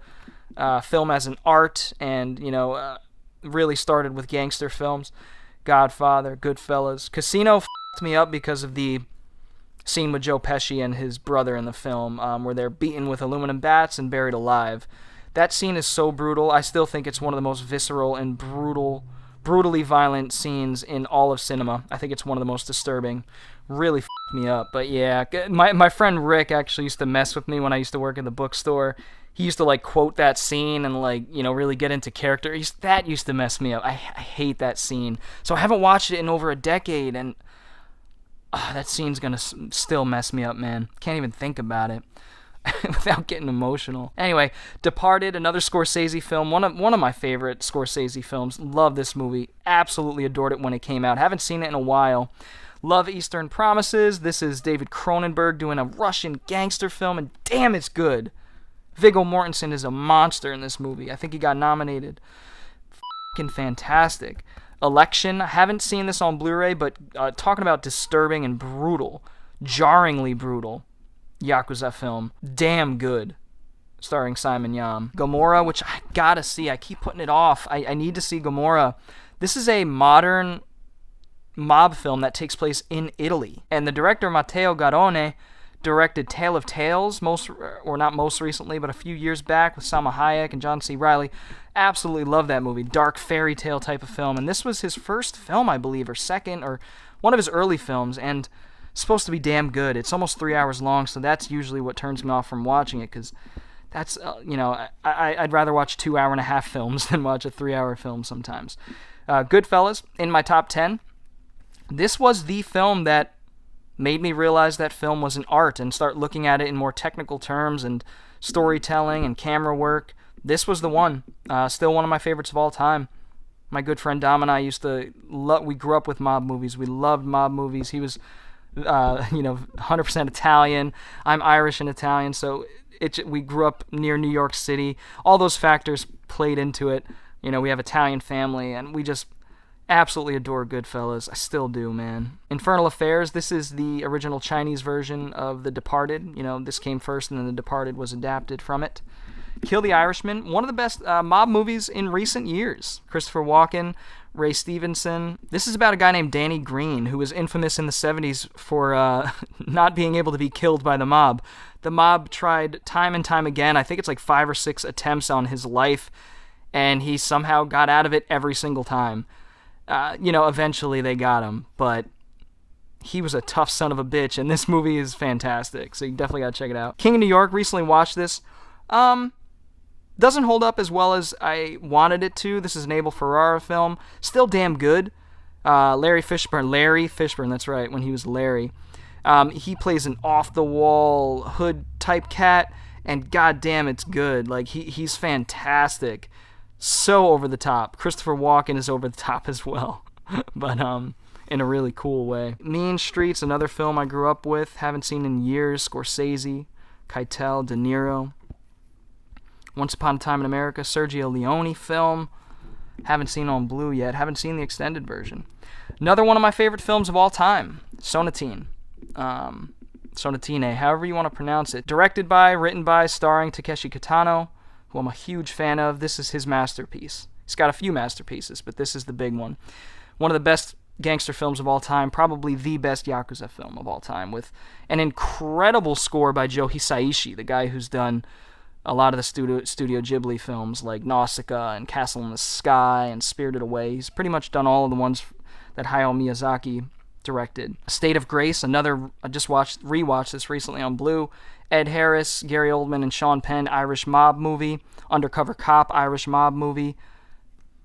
film as an art, and really started with gangster films. Godfather, Goodfellas. Casino f***ed me up because of the scene with Joe Pesci and his brother in the film, where they're beaten with aluminum bats and buried alive. That scene is so brutal. I still think it's one of the most visceral and brutally violent scenes in all of cinema. I think it's one of the most disturbing. Really f***ed me up. But yeah, my friend Rick actually used to mess with me when I used to work in the bookstore. He used to quote that scene and really get into character. That used to mess me up. I hate that scene. So I haven't watched it in over a decade, and that scene's gonna still mess me up, man. Can't even think about it without getting emotional. Anyway, Departed, another Scorsese film. One of my favorite Scorsese films. Love this movie. Absolutely adored it when it came out. Haven't seen it in a while. Love Eastern Promises. This is David Cronenberg doing a Russian gangster film, and damn, it's good. Viggo Mortensen is a monster in this movie. I think he got nominated. Fucking fantastic. Election. I haven't seen this on Blu-ray, but talking about disturbing and brutal, jarringly brutal Yakuza film. Damn good. Starring Simon Yam. Gomorrah, which I gotta see. I keep putting it off. I need to see Gomorrah. This is a modern mob film that takes place in Italy. And the director, Matteo Garrone, directed Tale of Tales, not most recently, but a few years back with Salma Hayek and John C. Reilly. Absolutely love that movie. Dark fairy tale type of film. And this was his first film, I believe, or second, or one of his early films, and supposed to be damn good. It's almost 3 hours long, so that's usually what turns me off from watching it, because that's, I'd rather watch 2 hour-and-a-half films than watch a 3 hour film sometimes. Goodfellas, in my top 10. This was the film that made me realize that film was an art and start looking at it in more technical terms and storytelling and camera work. This was the one. Still one of my favorites of all time. My good friend Dom and I we grew up with mob movies. We loved mob movies. He was, 100% Italian. I'm Irish and Italian, so we grew up near New York City. All those factors played into it. We have Italian family, and we just absolutely adore Goodfellas. I still do, man. Infernal Affairs, this is the original Chinese version of The Departed. This came first, and then The Departed was adapted from it. Kill the Irishman, one of the best mob movies in recent years. Christopher Walken, Ray Stevenson. This is about a guy named Danny Green, who was infamous in the 70s for not being able to be killed by the mob. The mob tried time and time again, I think it's like 5 or 6 attempts on his life, and he somehow got out of it every single time. Eventually they got him, but he was a tough son of a bitch, and this movie is fantastic, so you definitely gotta check it out. King of New York, recently watched this. Doesn't hold up as well as I wanted it to. This is an Abel Ferrara film. Still damn good. Larry Fishburne, that's right, when he was Larry. He plays an off-the-wall hood-type cat, and goddamn, it's good. Like, he's fantastic. So over the top. Christopher Walken is over the top as well, but in a really cool way. Mean Streets, another film I grew up with, haven't seen in years. Scorsese, Keitel, De Niro. Once Upon a Time in America, Sergio Leone film. Haven't seen on Blue yet. Haven't seen the extended version. Another one of my favorite films of all time, Sonatine. Sonatine, however you want to pronounce it. Directed by, written by, starring Takeshi Kitano, who I'm a huge fan of. This is his masterpiece. He's got a few masterpieces, but this is the big one. One of the best gangster films of all time, probably the best Yakuza film of all time, with an incredible score by Joe Hisaishi, the guy who's done a lot of the Studio Ghibli films like Nausicaa and Castle in the Sky and Spirited Away. He's pretty much done all of the ones that Hayao Miyazaki directed. State of Grace, another, I just rewatched this recently on Blue. Ed Harris, Gary Oldman, and Sean Penn, Irish mob movie. Undercover Cop, Irish mob movie.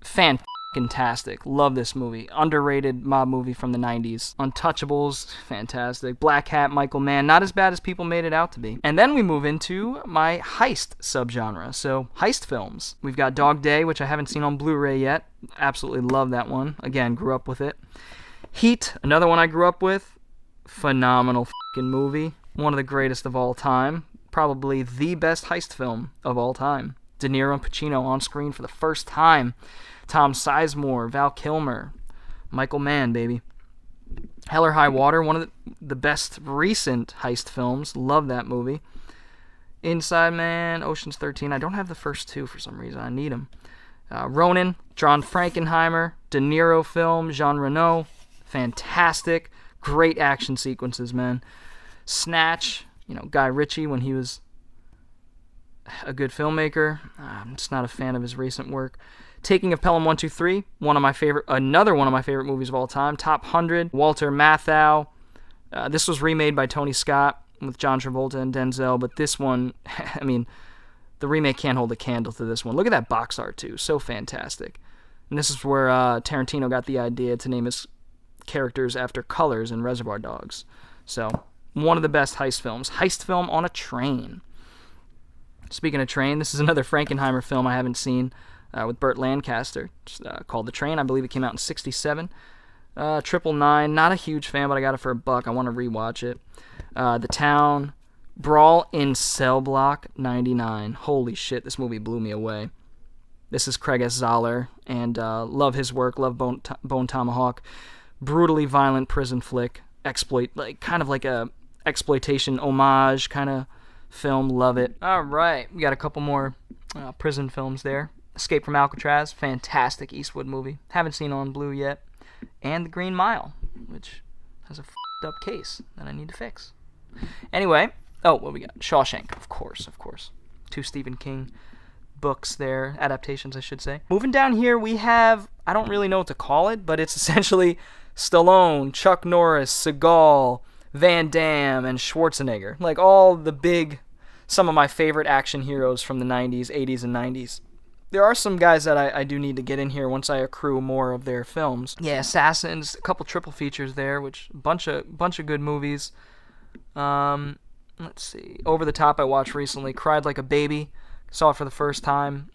Fantastic. Love this movie. Underrated mob movie from the 90s. Untouchables, fantastic. Black Hat, Michael Mann, not as bad as people made it out to be. And then we move into my heist subgenre. So, heist films. We've got Dog Day, which I haven't seen on Blu-ray yet. Absolutely love that one. Again, grew up with it. Heat, another one I grew up with. Phenomenal movie. One of the greatest of all time. Probably the best heist film of all time. De Niro and Pacino on screen for the first time. Tom Sizemore, Val Kilmer, Michael Mann, baby. Hell or High Water, one of the best recent heist films. Love that movie. Inside Man, Ocean's 13. I don't have the first two for some reason. I need them. Ronin, John Frankenheimer, De Niro film, Jean Reno. Fantastic. Great action sequences, man. Snatch, Guy Ritchie when he was a good filmmaker. I'm just not a fan of his recent work. Taking of Pelham 123, another one of my favorite movies of all time. Top 100, Walter Matthau. This was remade by Tony Scott with John Travolta and Denzel, but this one, the remake can't hold a candle to this one. Look at that box art, too. So fantastic. And this is where Tarantino got the idea to name his characters after colors in Reservoir Dogs. So, one of the best heist films. Heist film on a train. Speaking of train, this is another Frankenheimer film I haven't seen. With Burt Lancaster, called The Train. I believe it came out in 1967. 999, not a huge fan, but I got it for $1. I want to rewatch it. The Town, Brawl in Cell Block 99. Holy shit, this movie blew me away. This is Craig S. Zoller, and love his work, love Bone Tomahawk. Brutally violent prison flick, kind of like a exploitation homage kind of film. Love it. All right, we got a couple more prison films there. Escape from Alcatraz, fantastic Eastwood movie. Haven't seen on Blue yet. And The Green Mile, which has a f***ed up case that I need to fix. Anyway, oh, what we got? Shawshank, of course. 2 Stephen King books there, adaptations, I should say. Moving down here, we have, I don't really know what to call it, but it's essentially Stallone, Chuck Norris, Seagal, Van Damme, and Schwarzenegger. Like all the big, some of my favorite action heroes from the 90s, 80s, and 90s. There are some guys that I do need to get in here once I accrue more of their films. Yeah, Assassins, a couple triple features there, which bunch of good movies. Let's see. Over the Top I watched recently. Cried Like a Baby. Saw it for the first time.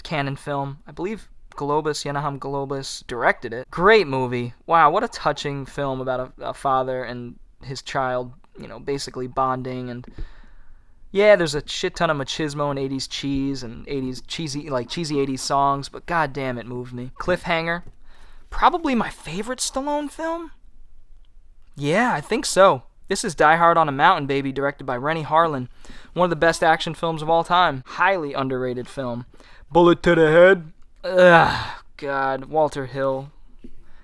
Canon film. I believe Yanaham Globus directed it. Great movie. Wow, what a touching film about a father and his child, basically bonding. And yeah, there's a shit ton of machismo and 80s cheese and 80s cheesy 80s songs, but goddamn, it moved me. Cliffhanger. Probably my favorite Stallone film? Yeah, I think so. This is Die Hard on a Mountain, baby, directed by Rennie Harlan. One of the best action films of all time. Highly underrated film. Bullet to the Head. Ugh, God. Walter Hill.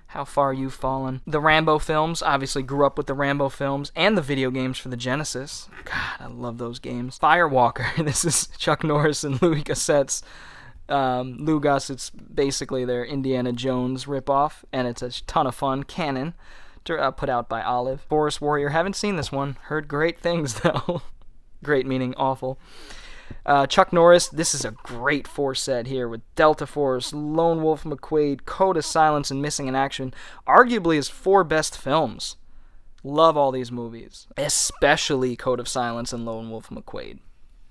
How far you've fallen. The Rambo films. Obviously grew up with the Rambo films and the video games for the Genesis. God, I love those games. Firewalker. This is Chuck Norris and Louis Gassette's. Lugas, it's basically their Indiana Jones ripoff, and it's a ton of fun. Canon. Put out by Olive. Forest Warrior. Haven't seen this one. Heard great things, though. Great meaning awful. Chuck Norris. This is a great force set here with Delta Force, Lone Wolf McQuade, Code of Silence, and Missing in Action. Arguably his 4 best films. Love all these movies. Especially Code of Silence and Lone Wolf McQuade.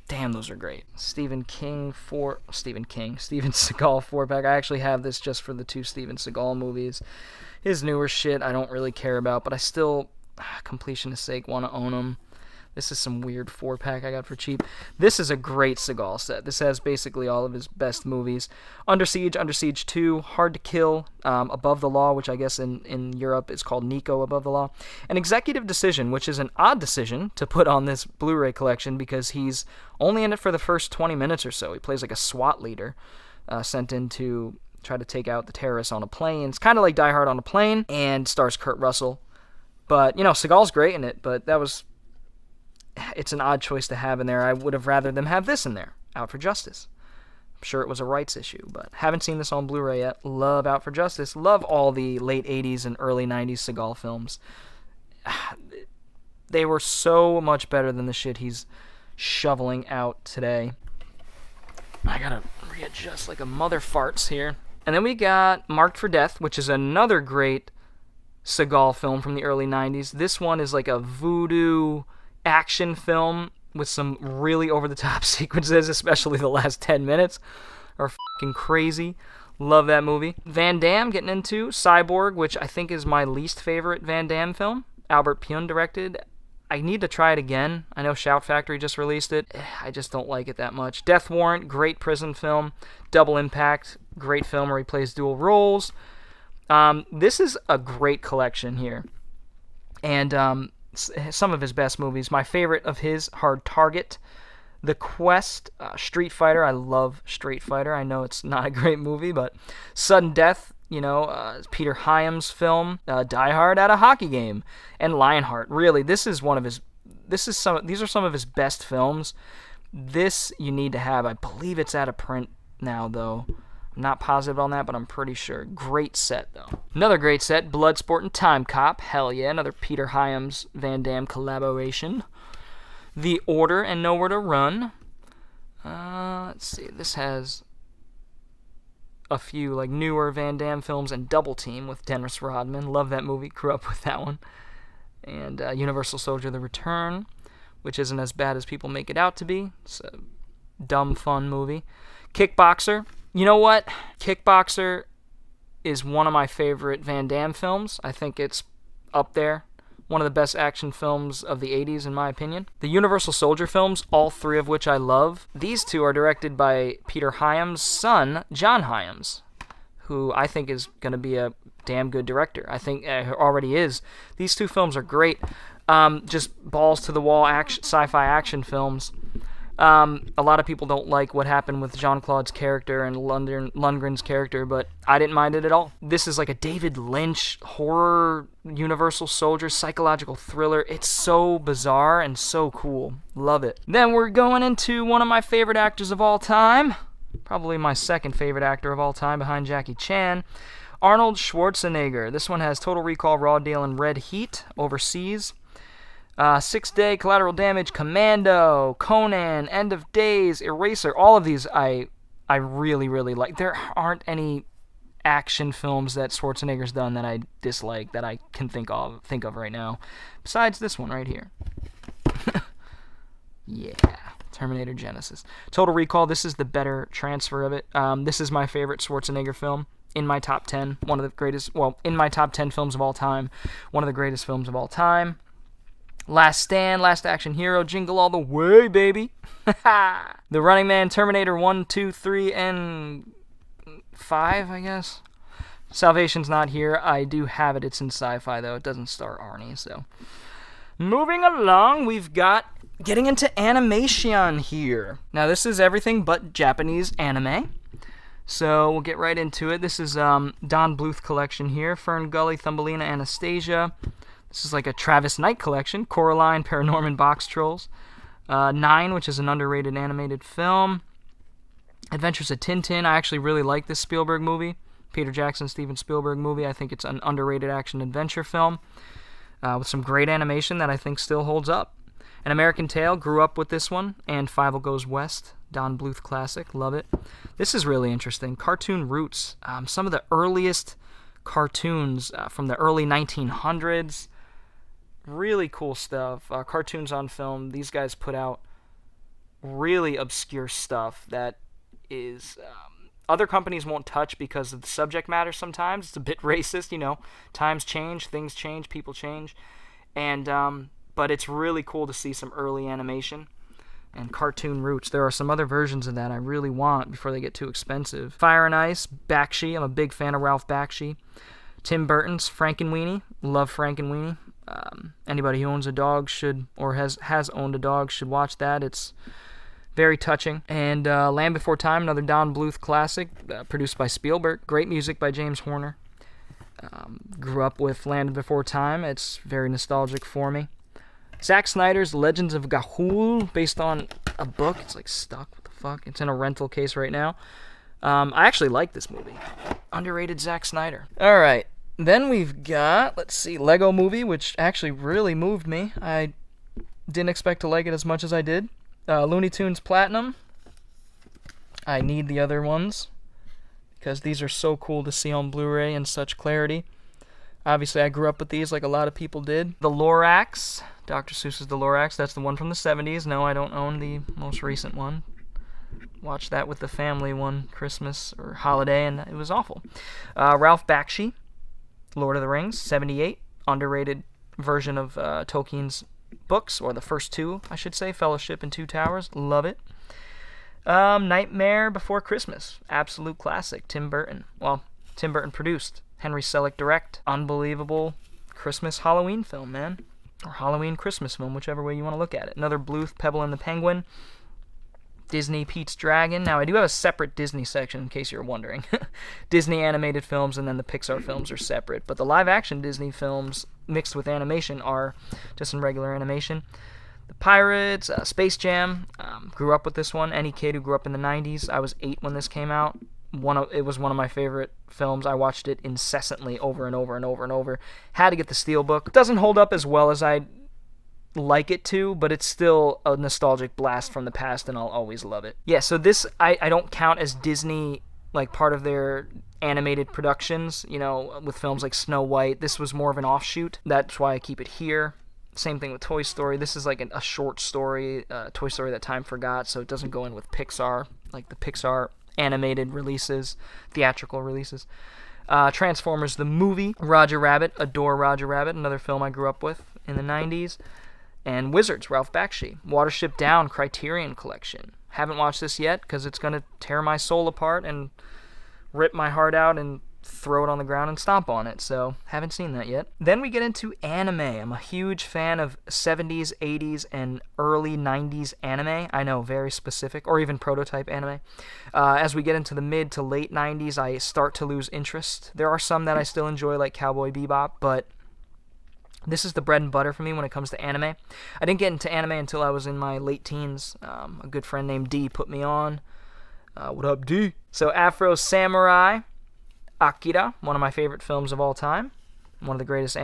Damn, those are great. Steven Seagal 4-pack. I actually have this just for the 2 Steven Seagal movies. His newer shit I don't really care about, but I still, completionist sake, want to own them. This is some weird 4-pack I got for cheap. This is a great Seagal set. This has basically all of his best movies. Under Siege 2, Hard to Kill, Above the Law, which I guess in Europe is called Nico Above the Law. An Executive Decision, which is an odd decision to put on this Blu-ray collection because he's only in it for the first 20 minutes or so. He plays like a SWAT leader sent in to try to take out the terrorists on a plane. It's kind of like Die Hard on a Plane, and stars Kurt Russell. But, Seagal's great in it, but it's an odd choice to have in there. I would have rather them have this in there, Out for Justice. I'm sure it was a rights issue, but haven't seen this on Blu-ray yet. Love Out for Justice. Love all the late 80s and early 90s Seagal films. They were so much better than the shit he's shoveling out today. I gotta readjust like a mother farts here. And then we got Marked for Death, which is another great Seagal film from the early 90s. This one is like a voodoo action film with some really over-the-top sequences, especially the last 10 minutes are fucking crazy. Love that movie. Van Damme getting into Cyborg, which I think is my least favorite Van Damme film. Albert Pyun directed. I need to try it again. I know Shout Factory just released it. I just don't like it that much. Death Warrant, great prison film. Double Impact, great film where he plays dual roles. This is a great collection here. And some of his best movies. My favorite of his, Hard Target, The Quest, Street Fighter. I love Street Fighter. I know it's not a great movie, but Sudden Death, Peter Hyams' film, Die Hard at a Hockey Game, and Lionheart. Really, these are some of his best films. This you need to have. I believe it's out of print now, though. I'm not positive on that, but I'm pretty sure. Great set, though. Another great set, Bloodsport and Time Cop. Hell yeah, another Peter Hyams Van Damme collaboration. The Order and Nowhere to Run. Let's see, this has a few like newer Van Damme films, and Double Team with Dennis Rodman. Love that movie, grew up with that one. And Universal Soldier: The Return, which isn't as bad as people make it out to be. It's a dumb, fun movie. Kickboxer. You know what? Kickboxer is one of my favorite Van Damme films. I think it's up there. One of the best action films of the 80s, in my opinion. The Universal Soldier films, all 3 of which I love. These 2 are directed by Peter Hyams' son, John Hyams, who I think is going to be a damn good director. I think already is. These 2 films are great. Just balls-to-the-wall sci-fi action films. A lot of people don't like what happened with Jean-Claude's character and Lundgren's character, but I didn't mind it at all. This is like a David Lynch horror, Universal Soldier, psychological thriller. It's so bizarre and so cool. Love it. Then we're going into one of my favorite actors of all time. Probably my second favorite actor of all time behind Jackie Chan. Arnold Schwarzenegger. This one has Total Recall, Raw Deal, and Red Heat, Overseas. 6 Day, Collateral Damage, Commando, Conan, End of Days, Eraser. All of these I really, really like. There aren't any action films that Schwarzenegger's done that I dislike that I can think of right now. Besides this one right here. Yeah. Terminator Genesis. Total Recall, this is the better transfer of it. This is my favorite Schwarzenegger film. In my top 10. One of the greatest, well, in my top 10 films of all time. One of the greatest films of all time. Last Stand, Last Action Hero, Jingle All the Way, baby. The Running Man, Terminator 1, 2, 3, and 5, I guess. Salvation's not here. I do have it. It's in sci-fi, though. It doesn't star Arnie, so. Moving along, we've got getting into animation here. Now, this is everything but Japanese anime. So, we'll get right into it. This is Don Bluth collection here. Fern Gully, Thumbelina, Anastasia. This is like a Travis Knight collection. Coraline, Paranorman, Box Trolls. 9, which is an underrated animated film. Adventures of Tintin. I actually really like this Spielberg movie. Peter Jackson, Steven Spielberg movie. I think it's an underrated action-adventure film with some great animation that I think still holds up. An American Tail. Grew up with this one. And Fievel Goes West. Don Bluth classic. Love it. This is really interesting. Cartoon Roots. Some of the earliest cartoons from the early 1900s. Really cool stuff. Cartoons on film. These guys put out really obscure stuff that is other companies won't touch because of the subject matter sometimes. It's a bit racist, you know. Times change, things change, people change. And but it's really cool to see some early animation and Cartoon Roots. There are some other versions of that I really want before they get too expensive. Fire and Ice, Bakshi. I'm a big fan of Ralph Bakshi. Tim Burton's Frankenweenie. Love Frankenweenie. Anybody who owns a dog should, or has owned a dog, should watch that. It's very touching. And Land Before Time, another Don Bluth classic, produced by Spielberg. Great music by James Horner. Grew up with Land Before Time. It's very nostalgic for me. Zack Snyder's Legends of Ga'Hoole, based on a book. It's like stuck. What the fuck? It's in a rental case right now. I actually like this movie. Underrated Zack Snyder. Alright. Then we've got, let's see, Lego Movie, which actually really moved me. I didn't expect to like it as much as I did. Looney Tunes Platinum. I need the other ones because these are so cool to see on Blu-ray in such clarity. Obviously, I grew up with these like a lot of people did. The Lorax. Dr. Seuss's The Lorax. That's the one from the 70s. No, I don't own the most recent one. Watched that with the family one Christmas or holiday, and it was awful. Ralph Bakshi. Lord of the Rings, 78, underrated version of Tolkien's books, or the first two, I should say, Fellowship and Two Towers, love it. Nightmare Before Christmas, absolute classic, Tim Burton. Well, Tim Burton produced, Henry Selick direct, unbelievable Christmas Halloween film, man, or Halloween Christmas film, whichever way you want to look at it. Another Bluth, Pebble and the Penguin. Disney Pete's Dragon. Now, I do have a separate Disney section, in case you're wondering. Disney animated films and then the Pixar films are separate. But the live-action Disney films mixed with animation are just in regular animation. The Pirates, Space Jam. Grew up with this one. Any kid who grew up in the 90s. I was 8 when this came out. It was one of my favorite films. I watched it incessantly over and over and over and over. Had to get the Steelbook. It doesn't hold up as well as I like it to, but it's still a nostalgic blast from the past, and I'll always love it. Yeah, so this I don't count as Disney, like part of their animated productions, you know, with films like Snow White. This was more of an offshoot. That's why I keep it here. Same thing with Toy Story. This is like a short story, Toy Story that time forgot, so it doesn't go in with Pixar, like the Pixar animated releases, theatrical releases. Transformers the movie, Roger Rabbit, adore Roger Rabbit, another film I grew up with in the 90s. And Wizards, Ralph Bakshi. Watership Down, Criterion Collection. Haven't watched this yet because it's going to tear my soul apart and rip my heart out and throw it on the ground and stomp on it, so haven't seen that yet. Then we get into anime. I'm a huge fan of 70s, 80s, and early 90s anime. I know, very specific, or even prototype anime. As we get into the mid to late 90s, I start to lose interest. There are some that I still enjoy, like Cowboy Bebop, but this is the bread and butter for me when it comes to anime. I didn't get into anime until I was in my late teens. A good friend named D put me on. What up, D? So Afro Samurai, Akira, one of my favorite films of all time. One of the greatest,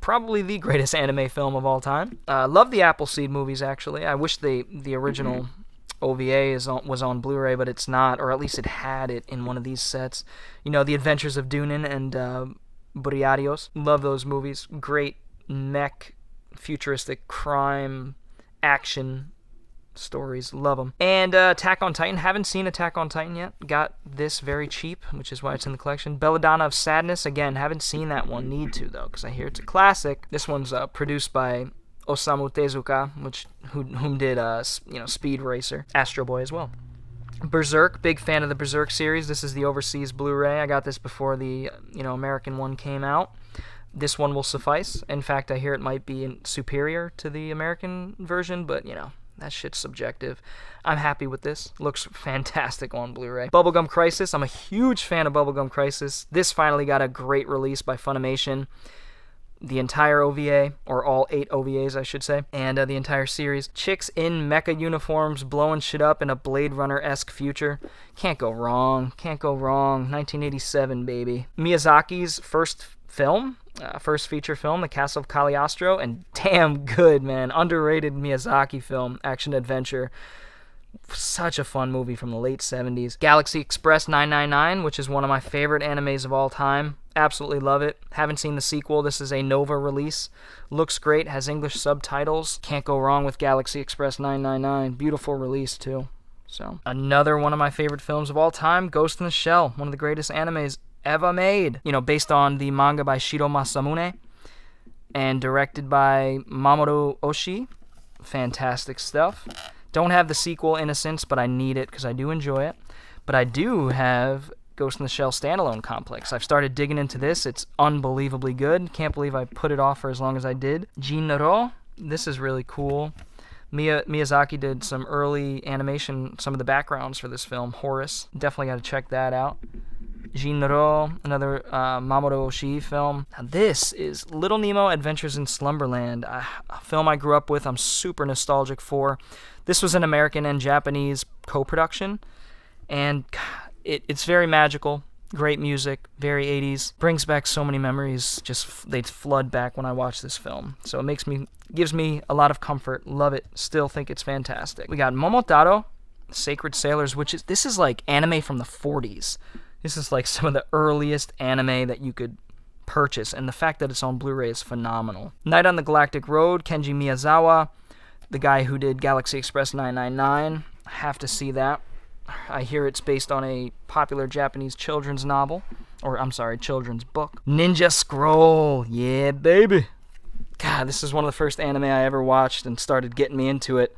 probably the greatest anime film of all time. Love the Appleseed movies, actually. I wish the original OVA was on Blu-ray, but it's not, or at least it had it in one of these sets. You know, The Adventures of Dunin and Briarios. Love those movies. Great mech, futuristic crime, action stories. Love them. And Attack on Titan. Haven't seen Attack on Titan yet. Got this very cheap, which is why it's in the collection. Belladonna of Sadness. Again, haven't seen that one. Need to, though, because I hear it's a classic. This one's produced by Osamu Tezuka, whom did Speed Racer, Astro Boy as well. Berserk, big fan of the Berserk series. This is the overseas Blu-ray. I got this before the American one came out. This one will suffice. In fact, I hear it might be superior to the American version, but that shit's subjective. I'm happy with this. Looks fantastic on Blu-ray. Bubblegum Crisis. I'm a huge fan of Bubblegum Crisis. This finally got a great release by Funimation. The entire OVA, or all 8 OVAs, I should say, and the entire series. Chicks in mecha uniforms blowing shit up in a Blade Runner-esque future. Can't go wrong. Can't go wrong. 1987, baby. Miyazaki's first feature film, The Castle of Cagliostro, and damn good, man. Underrated Miyazaki film, action-adventure. Such a fun movie from the late 70s. Galaxy Express 999, which is one of my favorite animes of all time. Absolutely love it. Haven't seen the sequel. This is a Nova release. Looks great. Has English subtitles. Can't go wrong with Galaxy Express 999. Beautiful release, too. So, another one of my favorite films of all time, Ghost in the Shell. One of the greatest animes ever made. Based on the manga by Shiro Masamune and directed by Mamoru Oshii. Fantastic stuff. Don't have the sequel, Innocence, but I need it because I do enjoy it. But I do have Ghost in the Shell standalone complex. I've started digging into this. It's unbelievably good. Can't believe I put it off for as long as I did. Jinro. This is really cool. Miyazaki did some early animation, some of the backgrounds for this film. Horus. Definitely got to check that out. Jinro, another Mamoru Oshii film. Now this is Little Nemo Adventures in Slumberland, a film I grew up with. I'm super nostalgic for. This was an American and Japanese co-production, and it's very magical. Great music, very 80s. Brings back so many memories. They flood back when I watch this film. So it gives me a lot of comfort. Love it. Still think it's fantastic. We got Momotaro, Sacred Sailors, this is like anime from the 40s. This is like some of the earliest anime that you could purchase, and the fact that it's on Blu-ray is phenomenal. Night on the Galactic Road, Kenji Miyazawa, the guy who did Galaxy Express 999. I have to see that. I hear it's based on a popular Japanese children's novel, children's book. Ninja Scroll, yeah, baby. God, this is one of the first anime I ever watched and started getting me into it.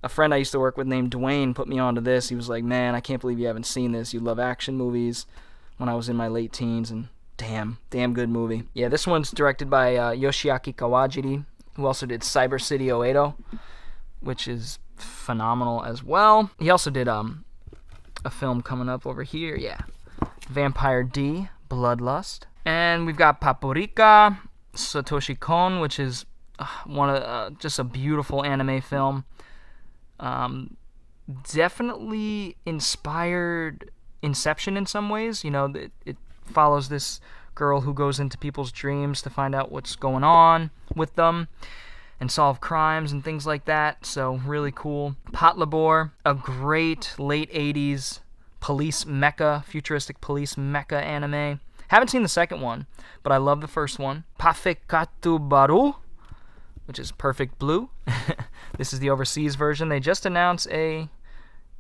A friend I used to work with named Dwayne put me onto this. He was like, man, I can't believe you haven't seen this. You love action movies. When I was in my late teens, and damn good movie. Yeah, this one's directed by Yoshiaki Kawajiri, who also did Cyber City Oedo, which is phenomenal as well. He also did a film coming up over here, yeah. Vampire D, Bloodlust. And we've got Paprika, Satoshi Kon, which is just a beautiful anime film. Definitely inspired Inception in some ways. It follows this girl who goes into people's dreams to find out what's going on with them and solve crimes and things like that. So really cool. Patlabor, a great late 80s police mecha, futuristic police mecha anime. Haven't seen the second one, but I love the first one. Pafekatu Baru, which is Perfect Blue. This is the overseas version. They just announced an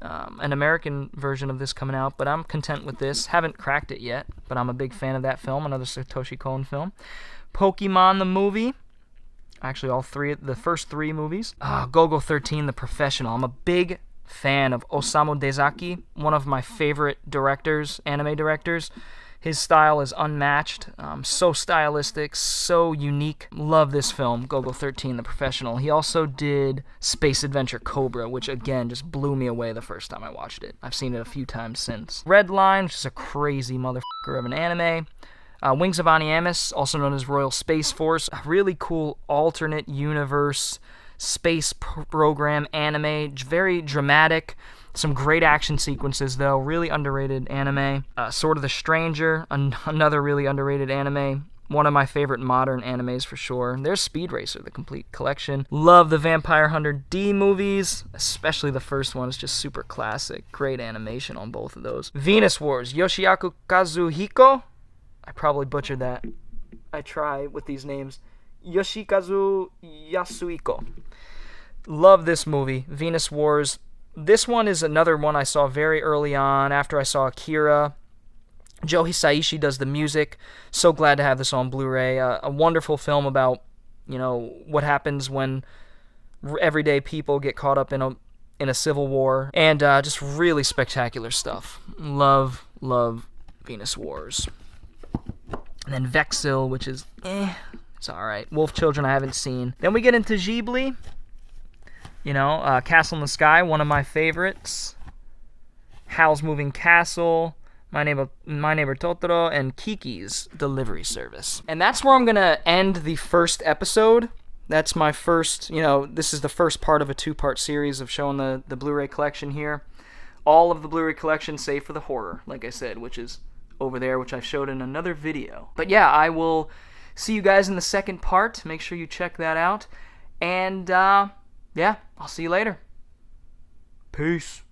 American version of this coming out, but I'm content with this. Haven't cracked it yet, but I'm a big fan of that film, another Satoshi Kon film. Pokemon the movie. Actually, the first 3 movies. Gogo 13, The Professional. I'm a big fan of Osamu Dezaki, one of my favorite directors, anime directors. His style is unmatched, so stylistic, so unique. Love this film, Go-Go 13, The Professional. He also did Space Adventure Cobra, which again just blew me away the first time I watched it. I've seen it a few times since. Red Line, which is a crazy motherfucker of an anime. Wings of Aniamis, also known as Royal Space Force, a really cool alternate universe space program anime, very dramatic. Some great action sequences, though. Really underrated anime. Sword of the Stranger, another really underrated anime. One of my favorite modern animes for sure. There's Speed Racer, the complete collection. Love the Vampire Hunter D movies, especially the first one. It's just super classic. Great animation on both of those. Venus Wars, Yoshiaku Kazuhiko. I probably butchered that. I try with these names. Yoshikazu Yasuhiko. Love this movie, Venus Wars. This one is another one I saw very early on after I saw Akira. Joe Hisaishi does the music. So glad to have this on Blu-ray. A wonderful film about, what happens when everyday people get caught up in a civil war. And just really spectacular stuff. Love Venus Wars. And then Vexil, which is, it's alright. Wolf Children I haven't seen. Then we get into Ghibli. Castle in the Sky, one of my favorites. Howl's Moving Castle, My Neighbor Totoro, and Kiki's Delivery Service. And that's where I'm going to end the first episode. That's my first, this is the first part of a 2-part series of showing the Blu-ray collection here. All of the Blu-ray collection, save for the horror, like I said, which is over there, which I've showed in another video. But yeah, I will see you guys in the second part. Make sure you check that out. And, yeah, I'll see you later. Peace.